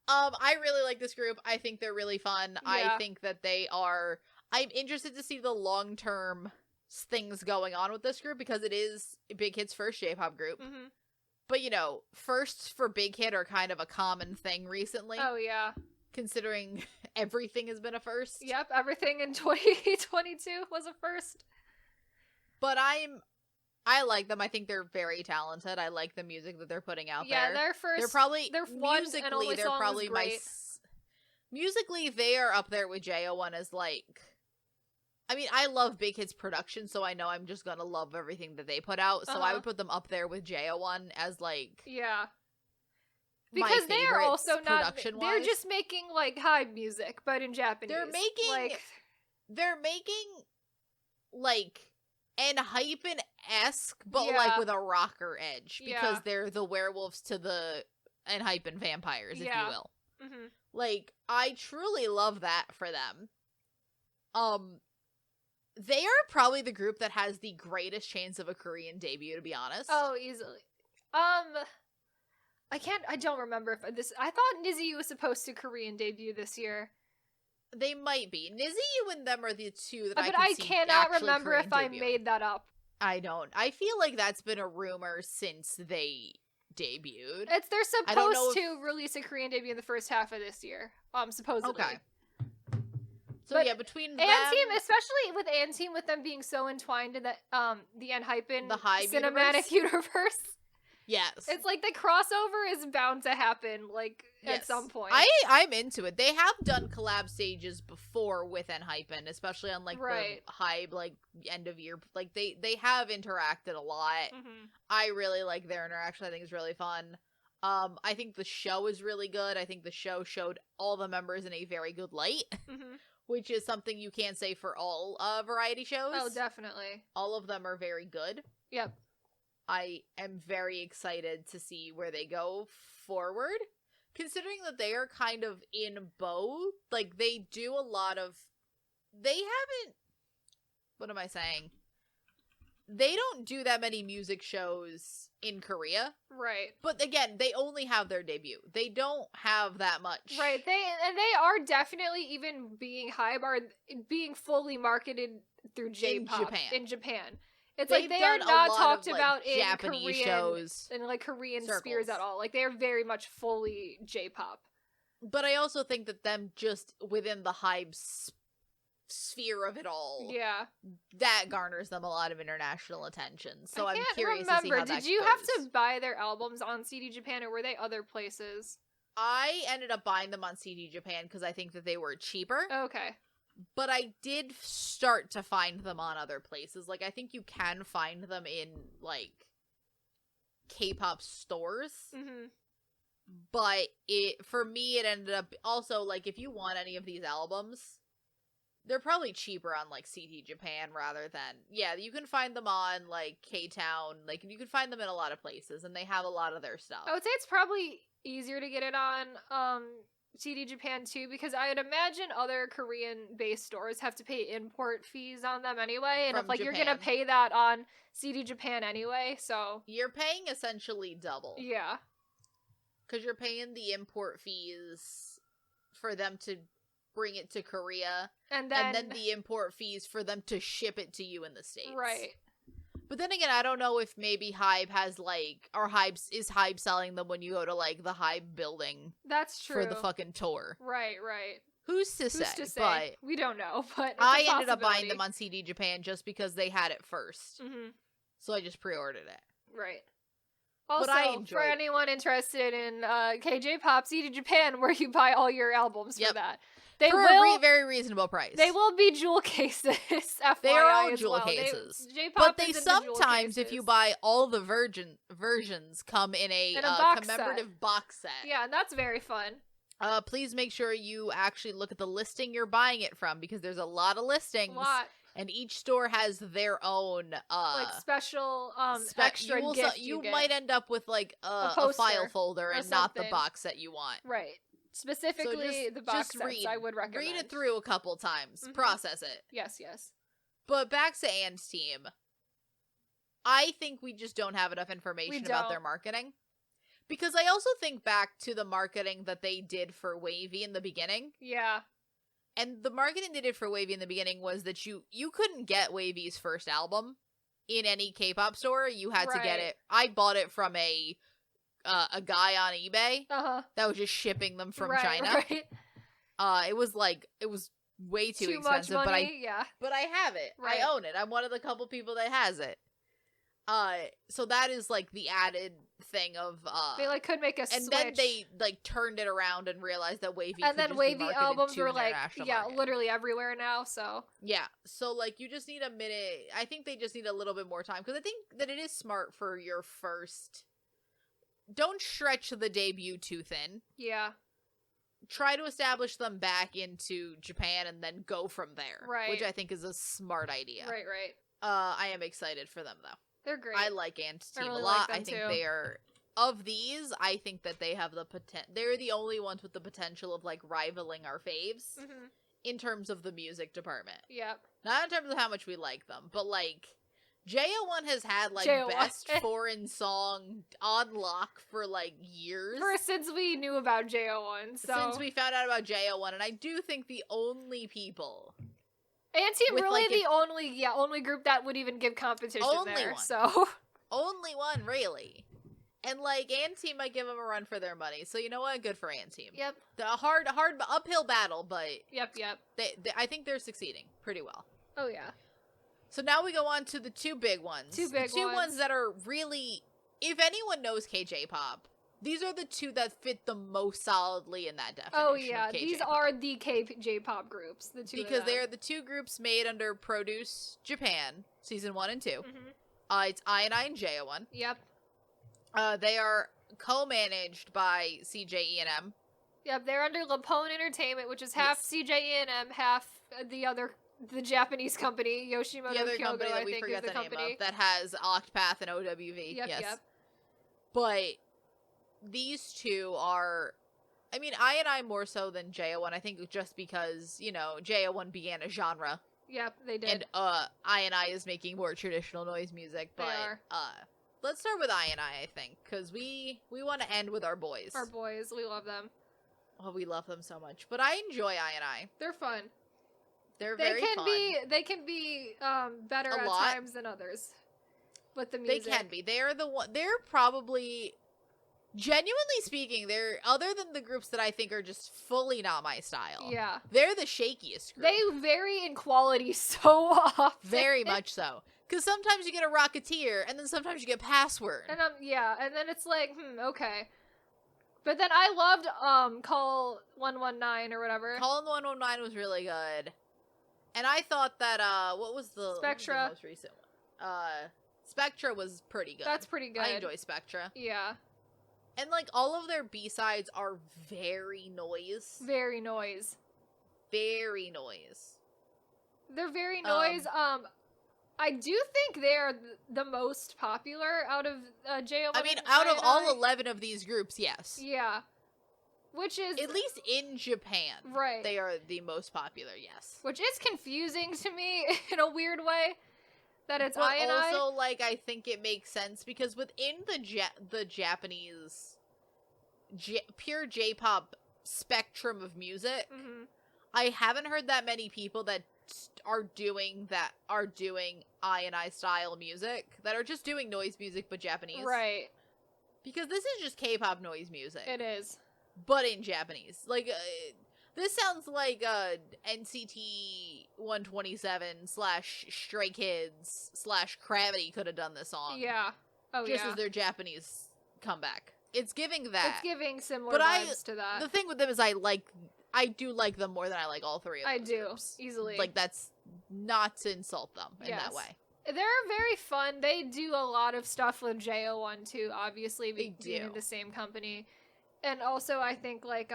I really like this group. I think they're really fun. Yeah. I think that they are... I'm interested to see the long-term things going on with this group because it is Big Hit's first J-pop group. Mm-hmm. But, you know, firsts for Big Hit are kind of a common thing recently. Oh, yeah. Considering everything has been a first. Yep, everything in 2022 was a first. But I like them. I think they're very talented. I like the music that they're putting out there. Yeah, their first. They're probably musically, and only they're song probably was great. Musically, they are up there with JO1 as like. I mean, I love Big Hit's production, so I know I'm just gonna love everything that they put out. So I would put them up there with JO1 as like. Yeah. Because they are also not. They're just making like hype music, but in Japanese. They're making like ENHYPEN-esque, but like with a rocker edge because they're the werewolves to the ENHYPEN vampires, if you will. Mm-hmm. Like, I truly love that for them. They are probably the group that has the greatest chance of a Korean debut, to be honest. Oh, easily. I don't remember if I thought Niziu was supposed to Korean debut this year. They might be. Niziu and them are the two that I can see. But I cannot remember Korean if I made that up. I don't. I feel like that's been a rumor since they debuted. They're supposed to release a Korean debut in the first half of this year. Supposedly. Okay. So yeah, between them, Team, especially with Team, with them being so entwined in the ENHYPEN cinematic universe. Yes. It's like the crossover is bound to happen, like, at some point. I'm into it. They have done collab stages before with ENHYPEN, especially on, like, the Hybe, like, end of year. Like, they have interacted a lot. Mm-hmm. I really like their interaction. I think it's really fun. I think the show is really good. I think the show showed all the members in a very good light. Mm-hmm. Which is something you can't say for all variety shows. Oh, definitely. All of them are very good. Yep. I am very excited to see where they go forward, considering that they are kind of in both. Like, they do a lot of... They haven't... What am I saying? They don't do that many music shows in Korea. Right. But again, they only have their debut. They don't have that much. Right. They are definitely, even being Hybe, are being fully marketed through J-pop in Japan. It's like they are not talked about in Japanese Korean shows and like Korean spheres at all. Like, they are very much fully J-pop. But I also think that them just within the Hybe sphere of it all, that garners them a lot of international attention. So I'm curious to see how that goes. Did you have to buy their albums on CD Japan, or were they other places? I ended up buying them on CD Japan because I think that they were cheaper. Okay. But I did start to find them on other places. Like, I think you can find them in, like, K-pop stores. Mm-hmm. But for me, it ended up... Also, like, if you want any of these albums, they're probably cheaper on, like, CD Japan rather than... Yeah, you can find them on, like, K-Town. Like, you can find them in a lot of places, and they have a lot of their stuff. I would say it's probably easier to get it on, CD Japan too, because I would imagine other Korean-based stores have to pay import fees on them anyway, and if like Japan. You're gonna pay that on CD Japan anyway, so you're paying essentially double. Yeah, because you're paying the import fees for them to bring it to Korea, and then the import fees for them to ship it to you in the States. Right. But then again, I don't know if maybe Hybe has, like, or is Hybe selling them when you go to, like, the Hybe building. That's true. For the fucking tour. Right. Who's to say? But we don't know, but I ended up buying them on CD Japan just because they had it first. Mm-hmm. So I just pre-ordered it. Right. Also, for anyone interested in K-J-Pop, CD Japan, where you buy all your albums for that. They for will, a very reasonable price. They will be jewel cases, FYI. They are all as jewel well. cases. But they sometimes, if you buy all the versions, come in a commemorative box set. Yeah, and that's very fun. Please make sure you actually look at the listing you're buying it from, because there's a lot of listings. And each store has their own like special extra gift you might end up with like a file folder and not the box set you want. Right. Specifically, the box sets I would recommend. Read it through a couple times. Mm-hmm. Process it. Yes. But back to Ann's team. I think we just don't have enough information about their marketing. Because I also think back to the marketing that they did for Wavy in the beginning. Yeah. And the marketing they did for WayV in the beginning was that you couldn't get WayV's first album in any K-pop store. You had to get it. I bought it from a guy on eBay that was just shipping them from China. Right. It was way too expensive, much money, but I have it. Right. I own it. I'm one of the couple people that has it. So that is like the added thing of they like could make a switch. And then they like turned it around and realized that WayV and then WayV albums were like market. literally everywhere now. So so like you just need a minute. I think they just need a little bit more time, because I think that it is smart for your first. Don't stretch the debut too thin. Yeah. Try to establish them back into Japan and then go from there. Right. Which I think is a smart idea. Right. I am excited for them though. They're great. I like Ant-Team a lot. I think they are, of these, I think that they have the potential. They're the only ones with the potential of like rivaling our faves in terms of the music department. Yep. Not in terms of how much we like them, but like JO1 has had like best foreign song on lock for like years. Since we knew about JO1. So. Since we found out about JO1, and I do think the only people. Ant-Team really like the only group that would even give competition only there. One. So only one really, and like Ant-Team might give them a run for their money. So you know what? Good for Ant-Team. Yep. The hard uphill battle, but yep. They I think they're succeeding pretty well. Oh yeah. So now we go on to the two big ones. Two ones that are really, if anyone knows K-Jpop, these are the two that fit the most solidly in that definition. Oh yeah, these are the K-Jpop groups. The two because they are the two groups made under Produce Japan, season 1 and 2. It's I&I and JO1. Yep. They are co-managed by CJE&M. Yep, they're under Lapone Entertainment, which is half CJE&M, half the Japanese company, Yoshimoto the other Kyogo, company that I we think forget is the the company. name of, that has Octopath and OWV. Yep. But these two are, I mean, I&I more so than JO1, I think just because, you know, JO1 began a genre. Yep, they did. And I&I is making more traditional noise music, but let's start with I think, because we want to end with our boys. Our boys, we love them. Oh, we love them so much. But I enjoy I&I. They're fun. They're very fun. They can be better at times than others with the music. They can be. They're probably, genuinely speaking, they're, other than the groups that I think are just fully not my style. Yeah. They're the shakiest group. They vary in quality so often. Very much so. Because sometimes you get a Rocketeer, and then sometimes you get Password. And and then it's like, okay. But then I loved Call 119 or whatever. Call 119 was really good. And I thought that, what was the most recent one? Spectra was pretty good. That's pretty good. I enjoy Spectra. Yeah. And, like, all of their B-sides are very noise. Very noise. Very noise. They're very noise. I do think they're the most popular out of JO1. I mean, out of all 11 of these groups, yes. Yeah. Which is... At least in Japan. Right. They are the most popular, yes. Which is confusing to me in a weird way. That it's I&I. But also, like, I think it makes sense because within the Japanese pure J-pop spectrum of music, I haven't heard that many people that are doing I&I style music, that are just doing noise music but Japanese. Right. Because this is just K-pop noise music. It is. But in Japanese. Like, this sounds like NCT 127 / Stray Kids / Gravity could have done this song. Yeah. Oh, just as their Japanese comeback. It's giving that. It's giving similar vibes to that. The thing with them is I do like them more than I like all three of them. I do, easily. Like, that's not to insult them in that way. They're very fun. They do a lot of stuff with JO1 too, obviously, being in the same company. And also, I think, like,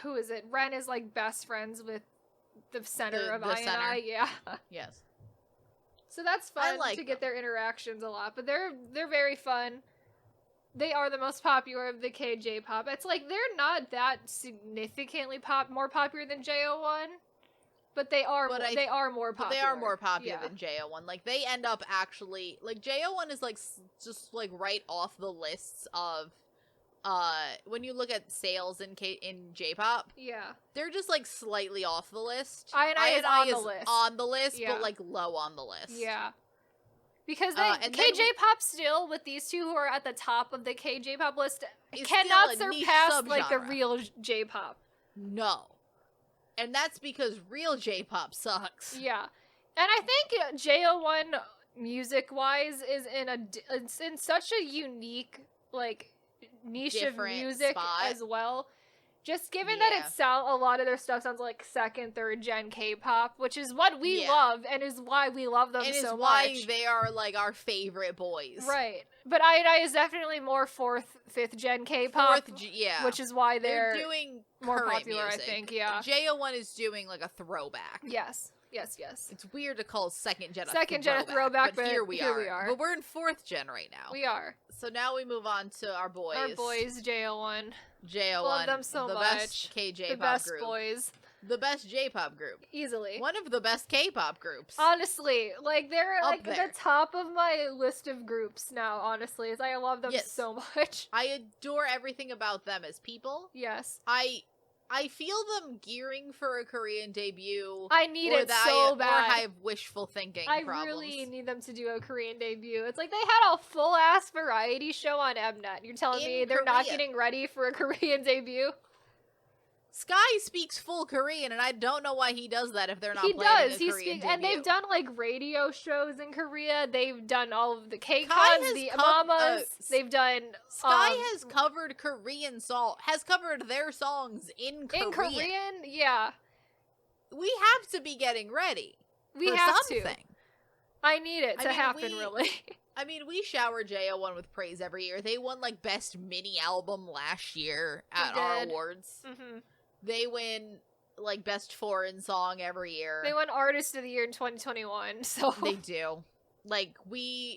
who is it? Ren is, like, best friends with the center of I&I. Yeah. Yes. So that's fun to get their interactions a lot. But they're very fun. They are the most popular of the K-Jpop. It's like, they're not that significantly more popular than JO1. But they are more popular. But they are more popular than JO1. Like, they end up actually... Like, JO1 is, like, just, like, right off the lists of... when you look at sales in J-pop, yeah, they're just like slightly off the list. I&I is on the list, yeah. but like low on the list. Yeah. Because K-J-pop still, with these two who are at the top of the K-J-pop list, cannot surpass like the real J-pop. No. And that's because real J-pop sucks. Yeah. And I think JO1 music-wise is it's in such a unique like niche different of music spot as well. Just given that a lot of their stuff sounds like second, third gen K-pop, which is what we love and is why we love them so much. And is why they are like our favorite boys. Right. But I&I is definitely more fourth, fifth gen K-pop, which is why they're doing more popular, music. I think, yeah. JO1 is doing like a throwback. Yes. It's weird to call second gen a throwback, but here we are. But we're in fourth gen right now. We are. So now we move on to our boys. Our boys, JO1. Love them so much. The best K-J-pop the best group. boys. The best J-pop group. Easily. One of the best K-pop groups. Honestly, like they're Up like there. the top of my list of groups now, honestly, is I love them so much. I adore everything about them as people. Yes. I feel them gearing for a Korean debut. I need it so bad. Or I have wishful thinking problems. I really need them to do a Korean debut. It's like they had a full-ass variety show on Mnet. You're telling me they're not getting ready for a Korean debut? Sky speaks full Korean, and I don't know why he does that if they're not planning a Korean debut. And they've done, like, radio shows in Korea. They've done all of the K-Cons, the Mamas. They've done... Sky has covered has covered their songs in Korean. In Korean? Yeah. We have to be getting ready for something. I need it to happen, really. I mean, we shower JO1 with praise every year. They won, like, Best Mini Album last year at our awards. Mm-hmm. They win, like, Best Foreign Song every year. They won Artist of the Year in 2021, so... They do. Like,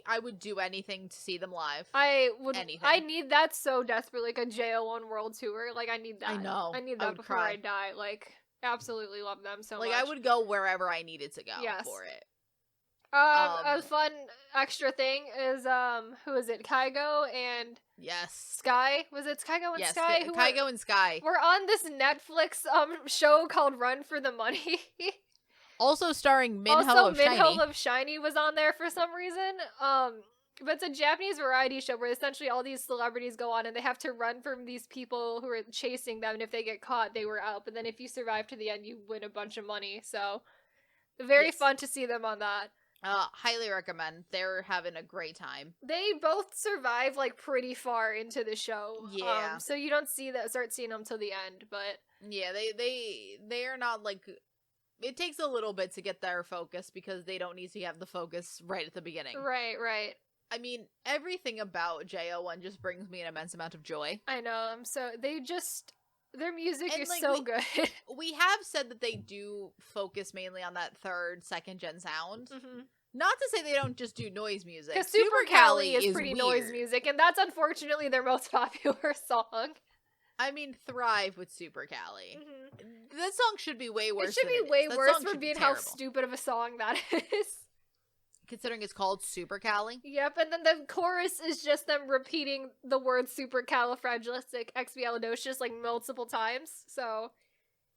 I would do anything to see them live. Anything. I need that so desperately, like a JO1 World Tour. Like, I need that. I know. I need that before I die. Like, absolutely love them so much. Like, I would go wherever I needed to go for it. A fun extra thing is, who is it? Kygo and... Yes. Sky? Was it Kygo and Sky? Kygo and Sky. We're on this Netflix show called Run for the Money. Also starring Minho of Shiny. Minho of Shiny was on there for some reason. But it's a Japanese variety show where essentially all these celebrities go on and they have to run from these people who are chasing them, and if they get caught, they were out. But then if you survive to the end, you win a bunch of money. So, very fun to see them on that. Highly recommend. They're having a great time. They both survive like pretty far into the show. Yeah. So you don't start seeing them till the end, but yeah, they are not like. It takes a little bit to get their focus because they don't need to have the focus right at the beginning. Right. I mean, everything about JO1 just brings me an immense amount of joy. I know. Their music is so good. We have said that they do focus mainly on that second gen sound. Mm-hmm. Not to say they don't just do noise music. Because Super Cali is pretty weird. Noise music, and that's unfortunately their most popular song. I mean, thrive with Super Cali. Mm-hmm. That song should be way worse. It should be way worse for being how stupid of a song that is. Considering it's called Super Cali. Yep, and then the chorus is just them repeating the word supercalifragilisticexpialidocious like multiple times. So,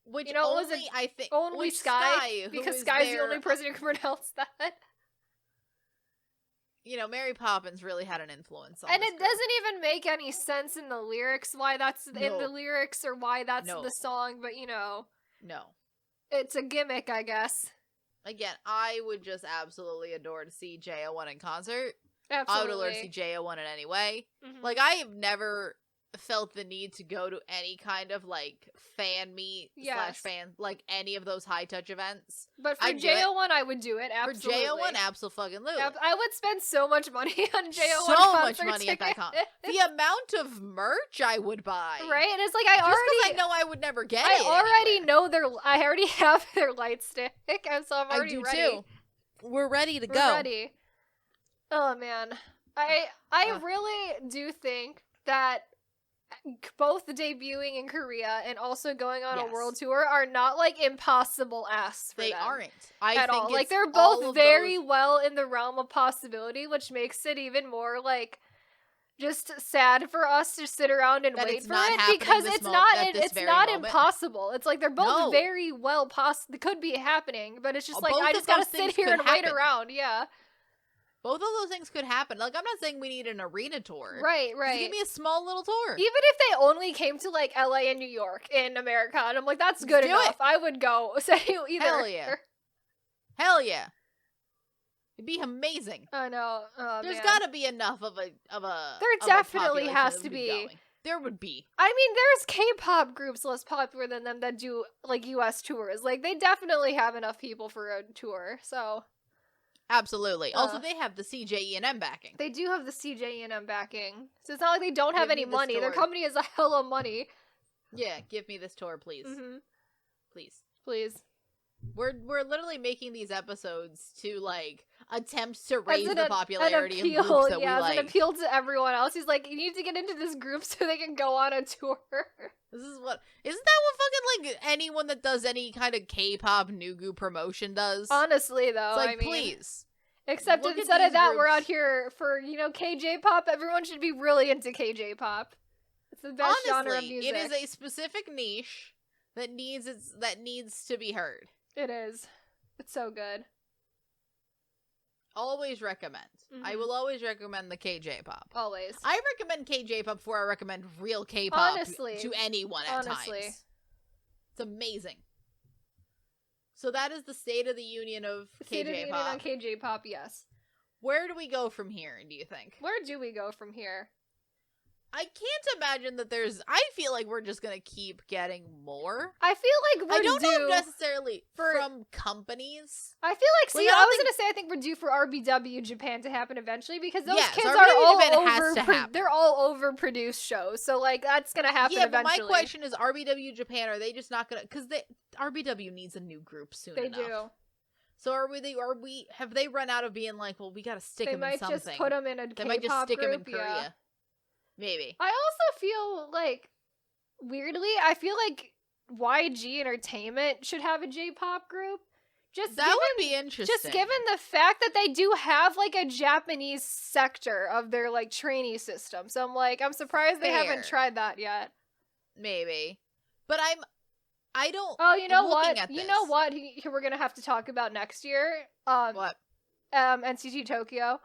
which only Sky, because Sky's the only person who can pronounce that. You know, Mary Poppins really had an influence on and it doesn't even make any sense in the lyrics why that's in the lyrics or why that's the song, but no, it's a gimmick, I guess. Again, I would just absolutely adore to see JO1 in concert. Absolutely. I would adore to see JO1 in any way. Mm-hmm. Like, I have never felt the need to go to any kind of, like, fan meet /fan, like, any of those high-touch events. But for JO1, I would do it, absolutely. For JO1, absolutely. I would spend so much money on JO1 so much money at that concert. The amount of merch I would buy. Right? And it's like, just because I know I would never get it. I already have their light stick, and so I'm already ready. Too. We're ready to go. We're ready. Oh, man. I really do think that both debuting in Korea and also going on a world tour are not like impossible asks for them. They aren't at all. Like they're both very well in the realm of possibility, which makes it even more like just sad for us to sit around and wait for it because it's not impossible. It's like they're both very well could be happening, but it's just like I just gotta sit here and wait around. Yeah. Both of those things could happen. Like, I'm not saying we need an arena tour. Right. Just give me a small little tour. Even if they only came to, like, LA and New York in America, and I'm like, that's good enough. I would go. Say either. Hell yeah. It'd be amazing. I know. Oh, There's gotta be enough of a There definitely has to be. There would be. I mean, there's K-pop groups less popular than them that do, like, US tours. Like, they definitely have enough people for a tour, so... Absolutely. Also, they have the CJE&M backing. They do have the CJE&M backing. So it's not like they don't have any money. Their company has a hell of money. Yeah, give me this tour, please. Mm-hmm. Please. We're literally making these episodes to, like, attempt to raise the popularity of groups that we like. As an appeal to everyone else. He's like, you need to get into this group so they can go on a tour. Isn't that what fucking, like, anyone that does any kind of K-pop Nugu promotion does? Honestly, though, it's like, please. Except instead of that, we're out here for, K-J-pop. Everyone should be really into K-J-pop. It's the best genre of music. It is a specific niche that needs to be heard. It is. It's so good. Always recommend. Mm-hmm. I will always recommend the K-J-pop. Always. I recommend K-J-pop before I recommend real K-pop to anyone at times. It's amazing. So that is the state of the union of K-J-pop. State of the union on K-J-pop, yes. Where do we go from here, do you think? Where do we go from here? I can't imagine that I feel like we're just gonna keep getting more. I feel like I don't know necessarily from companies. I feel like, I was gonna say I think we're due for RBW Japan to happen eventually because those kids are they're all overproduced shows. So, like, that's gonna happen eventually. But my question is, RBW Japan, are they just not gonna, because RBW needs a new group soon enough. They do. So have they run out of being like, well, we gotta stick them in something? They might just put them in a K-pop group. They might just stick them in Korea. Yeah. Maybe. I also feel like, weirdly, I feel like YG Entertainment should have a J-pop group. Would be interesting. Just given the fact that they do have, like, a Japanese sector of their, like, trainee system. So I'm surprised they haven't tried that yet. Maybe. But I don't... Oh, you know what? You know what we're gonna have to talk about next year? What? NCT Tokyo.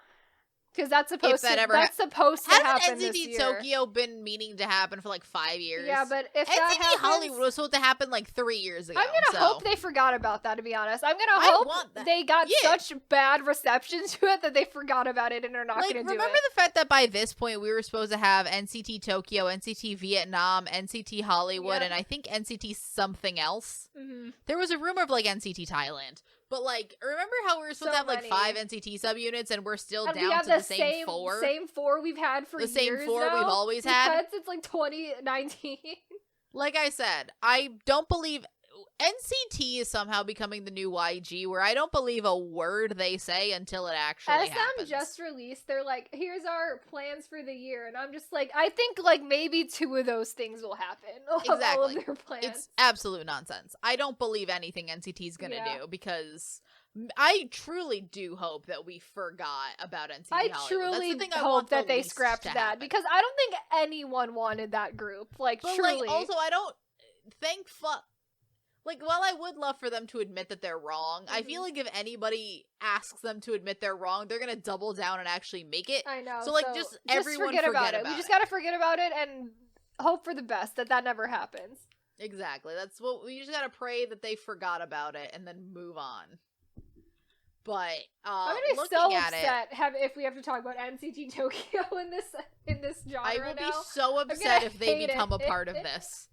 Because that's supposed to happen this year. Hasn't NCT Tokyo been meaning to happen for like 5 years? Yeah, but if NCT that happens, Hollywood was supposed to happen like 3 years ago. I'm gonna hope they forgot about that, to be honest. I'm gonna hope they got such bad reception to it that they forgot about it and are not gonna do it. Remember the fact that by this point we were supposed to have NCT Tokyo, NCT Vietnam, NCT Hollywood, and I think NCT something else? Mm-hmm. There was a rumor of like NCT Thailand. But, like, remember how we were supposed to have, like, 5 NCT subunits and we're still down to the same 4? Same 4 we've had for years now. The same 4 we've always had? Since, like, 2019. Like I said, I don't believe... NCT is somehow becoming the new YG, where I don't believe a word they say until it actually happens. SM just released, they're like, here's our plans for the year, and I'm just like, I think, like, maybe 2 of those things will happen. Exactly. All of their plans. It's absolute nonsense. I don't believe anything NCT's gonna do, because I truly do hope that we forgot about NCT Hollywood. I truly hope that they scrapped that, because I don't think anyone wanted that group. Like, but truly. Like, also, I don't... Like, while I would love for them to admit that they're wrong, I feel like if anybody asks them to admit they're wrong, they're gonna double down and actually make it. I know. So, like, just everyone forget about it. We just gotta forget about it and hope for the best that never happens. Exactly. That's what we just gotta pray that they forgot about it and then move on. But I'm gonna be so upset if we have to talk about NCT Tokyo in this genre. I will be so upset if they become a part of this.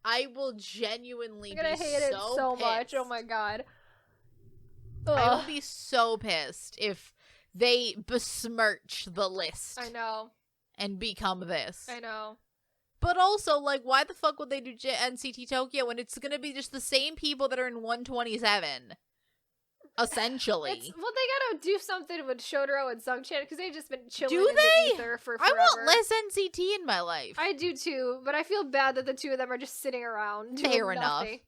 I will genuinely be hate it so much. Oh my god. Ugh. I will be so pissed if they besmirch the list. I know. And become this. I know. But also, like, why the fuck would they do NCT Tokyo when it's gonna be just the same people that are in 127? Essentially. They gotta do something with Shotaro and Sungchan because they've just been chilling in the ether for forever. I want less NCT in my life. I do too, but I feel bad that the 2 of them are just sitting around doing nothing.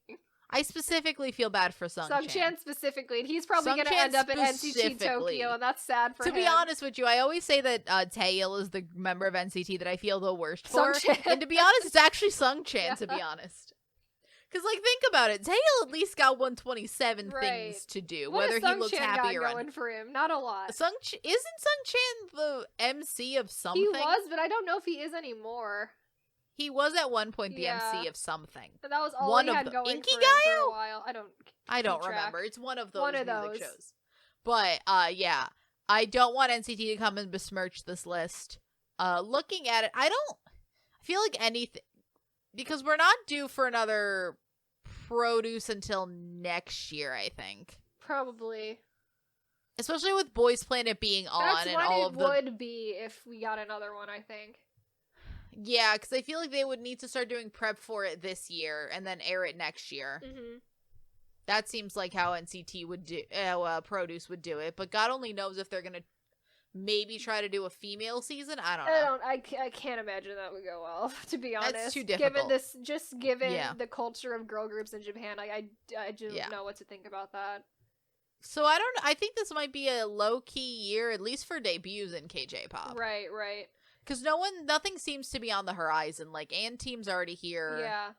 I specifically feel bad for Sungchan. Sungchan specifically. He's probably going to end up at NCT Tokyo, and that's sad for him. To be honest with you, I always say that Taeil is the member of NCT that I feel the worst for. And to be honest, it's actually Sungchan, to be honest. Because, like, think about it. Taeil at least got 127 things to do, whether he looks happy or not. Going for him? Not a lot. Isn't Sungchan the MC of something? He was, but I don't know if he is anymore. He was at one point the MC of something. But that was all he had going for him for a while. I don't remember. It's one of those music shows. But, yeah. I don't want NCT to come and besmirch this list. Looking at it, I feel like anything... Because we're not due for another produce until next year, I think. Probably. Especially with Boys Planet being on and all of the... That's when it would be if we got another one, I think. Yeah, because I feel like they would need to start doing prep for it this year and then air it next year. Mm-hmm. That seems like how NCT would do... Produce would do it, but God only knows if they're going to maybe try to do a female season. I don't know. I can't imagine that would go well, to be honest. That's too difficult. Given the culture of girl groups in Japan, I don't know what to think about that. So I think this might be a low-key year, at least for debuts in K-Jpop. Right. Because nothing seems to be on the horizon. Like, Team's already here. Yeah.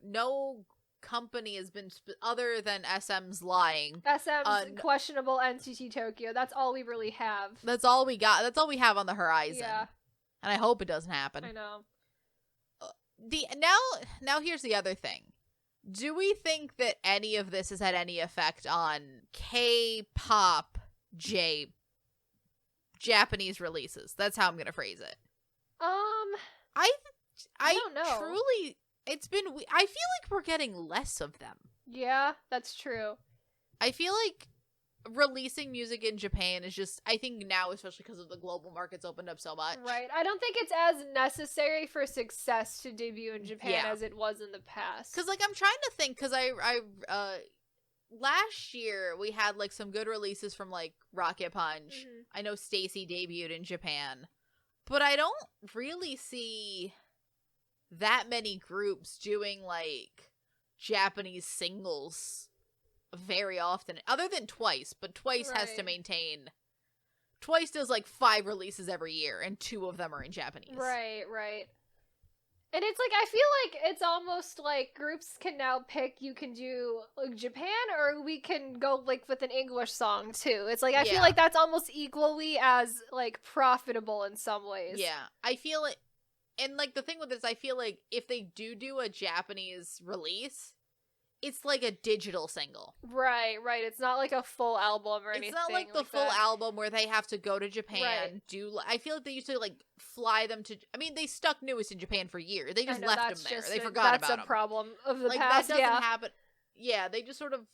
No company has been other than SM's lying. SM's questionable NCT Tokyo. That's all we really have. That's all we got. That's all we have on the horizon. Yeah. And I hope it doesn't happen. I know. Now here's the other thing. Do we think that any of this has had any effect on K-pop Japanese releases? That's how I'm gonna phrase it. I don't know. Truly, I feel like we're getting less of them. Yeah, that's true. I feel like releasing music in Japan is just, I think now, especially because of the global markets opened up so much. Right. I don't think it's as necessary for success to debut in Japan as it was in the past. Because, like, I'm trying to think, because last year we had, like, some good releases from, like, Rocket Punch. Mm-hmm. I know Stacey debuted in Japan. But I don't really see that many groups doing, like, Japanese singles very often, other than Twice, but Twice has to maintain. Twice does like 5 releases every year, and 2 of them are in Japanese. Right. And it's like, I feel like it's almost like groups can now pick, you can do like Japan, or we can go like with an English song too. It's like, I feel like that's almost equally as like profitable in some ways. Yeah, I feel it. And like the thing with this, I feel like if they do a Japanese release, it's like a digital single. Right. It's not like a full album or anything. It's not like the full album where they have to go to Japan, I feel like they used to like fly them to, I mean, they stuck Newest in Japan for years. They just left them there. They forgot about them. That's a problem of the like, past, that doesn't happen. Yeah, they just sort of,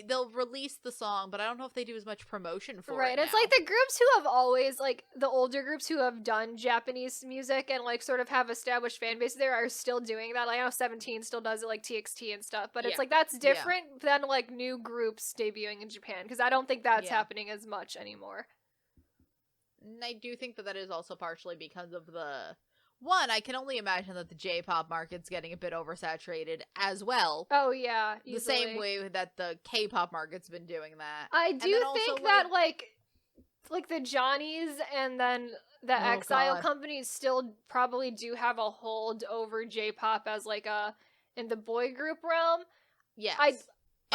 they'll release the song, but I don't know if they do as much promotion for it. Right, it's like the groups who have always, like, the older groups who have done Japanese music and, like, sort of have established fan base there are still doing that. Like, I know 17 still does it, like, TXT and stuff, but it's like, that's different than, like, new groups debuting in Japan, because I don't think that's happening as much anymore. And I do think that is also partially because of one, I can only imagine that the J-pop market's getting a bit oversaturated as well. Oh, yeah. Easily. The same way that the K-pop market's been doing that. I do think that, like the Johnnies and then the Exile companies still probably do have a hold over J-pop as, like, in the boy group realm. Yes.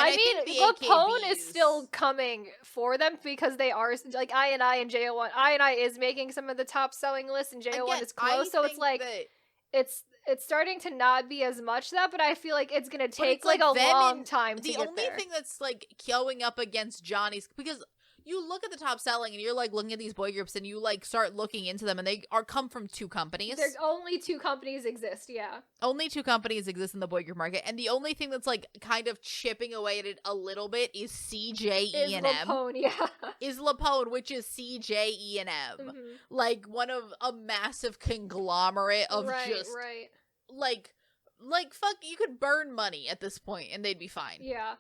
I mean, Lapone is still coming for them because they are, like, I&I and JO1. I&I is making some of the top selling lists, and JO1 is close, so it's like, it's starting to not be as much that, but I feel like it's gonna take, like, a long time to get there. The only thing that's, like, going up against Johnny's, because you look at the top selling and you're like looking at these boy groups and you like start looking into them and they come from 2 companies. There's only 2 companies exist, yeah. Only 2 companies exist in the boy group market, and the only thing that's like kind of chipping away at it a little bit is CJE&M. Is Lapone, yeah. Is Lapone, which is CJE&M. Mm-hmm. Like one of a massive conglomerate of like fuck, you could burn money at this point and they'd be fine. Yeah.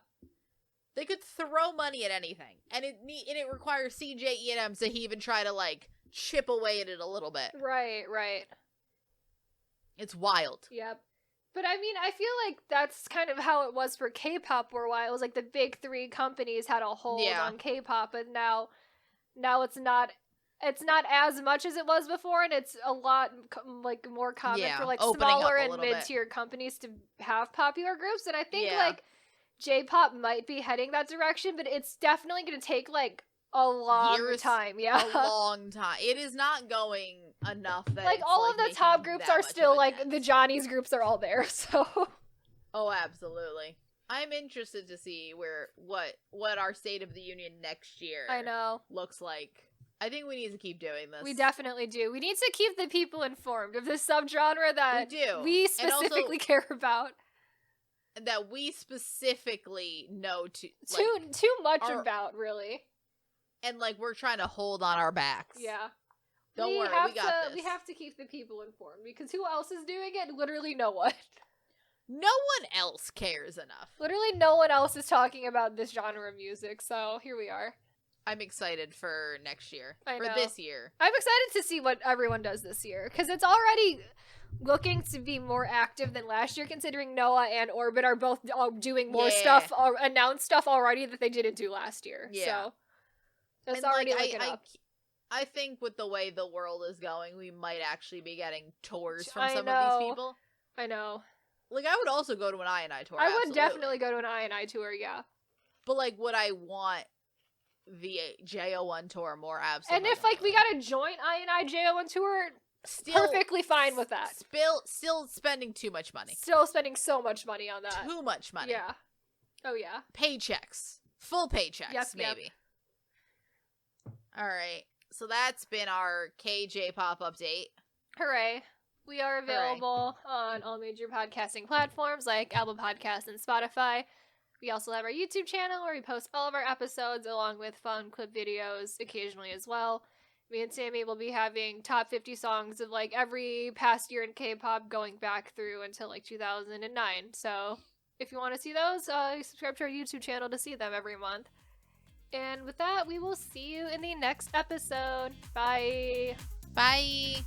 They could throw money at anything, and it requires CJE&M to even try to, like, chip away at it a little bit. Right. It's wild. Yep. But I mean, I feel like that's kind of how it was for K-pop for a while. It was like the big three companies had a hold on K-pop, and now it's not as much as it was before, and it's a lot like more common for like smaller and mid-tier companies to have popular groups. And I think like J-pop might be heading that direction, but it's definitely going to take like a long time. Yeah, a long time. It is not going enough that like all of the top groups are still like the Johnny's groups are all there. So oh, absolutely. I'm interested to see what our State of the Union next year looks like. I think we need to keep doing this. We definitely do. We need to keep the people informed of the subgenre that we specifically care about. That we specifically know too much about, really. And like we're trying to hold on our backs. Yeah. Don't worry, we got this. We have to keep the people informed, because who else is doing it? Literally no one. No one else cares enough. Literally no one else is talking about this genre of music, so here we are. I'm excited for next year. For this year. I'm excited to see what everyone does this year, because it's already looking to be more active than last year, considering Noah and Orbit are both doing more stuff, announced stuff already that they didn't do last year. Yeah. So it's already looking up. I think with the way the world is going, we might actually be getting tours from some of these people. I know. Like, I would also go to an I&I tour. I would definitely go to an I&I tour, yeah. But, like, would I want the JO1 tour more? Absolutely. And if, like, we got a joint I&I JO1 tour, perfectly fine with that. Still spending too much money. Still spending so much money on that. Too much money. Yeah. Oh, yeah. Paychecks. Full paychecks, maybe. Yep. All right. So that's been our K-Jpop update. Hooray. We are available on all major podcasting platforms like Apple Podcasts and Spotify. We also have our YouTube channel where we post all of our episodes along with fun clip videos occasionally as well. Me and Sammy will be having top 50 songs of like every past year in K-pop going back through until like 2009. So if you want to see those, subscribe to our YouTube channel to see them every month. And with that, we will see you in the next episode. Bye. Bye.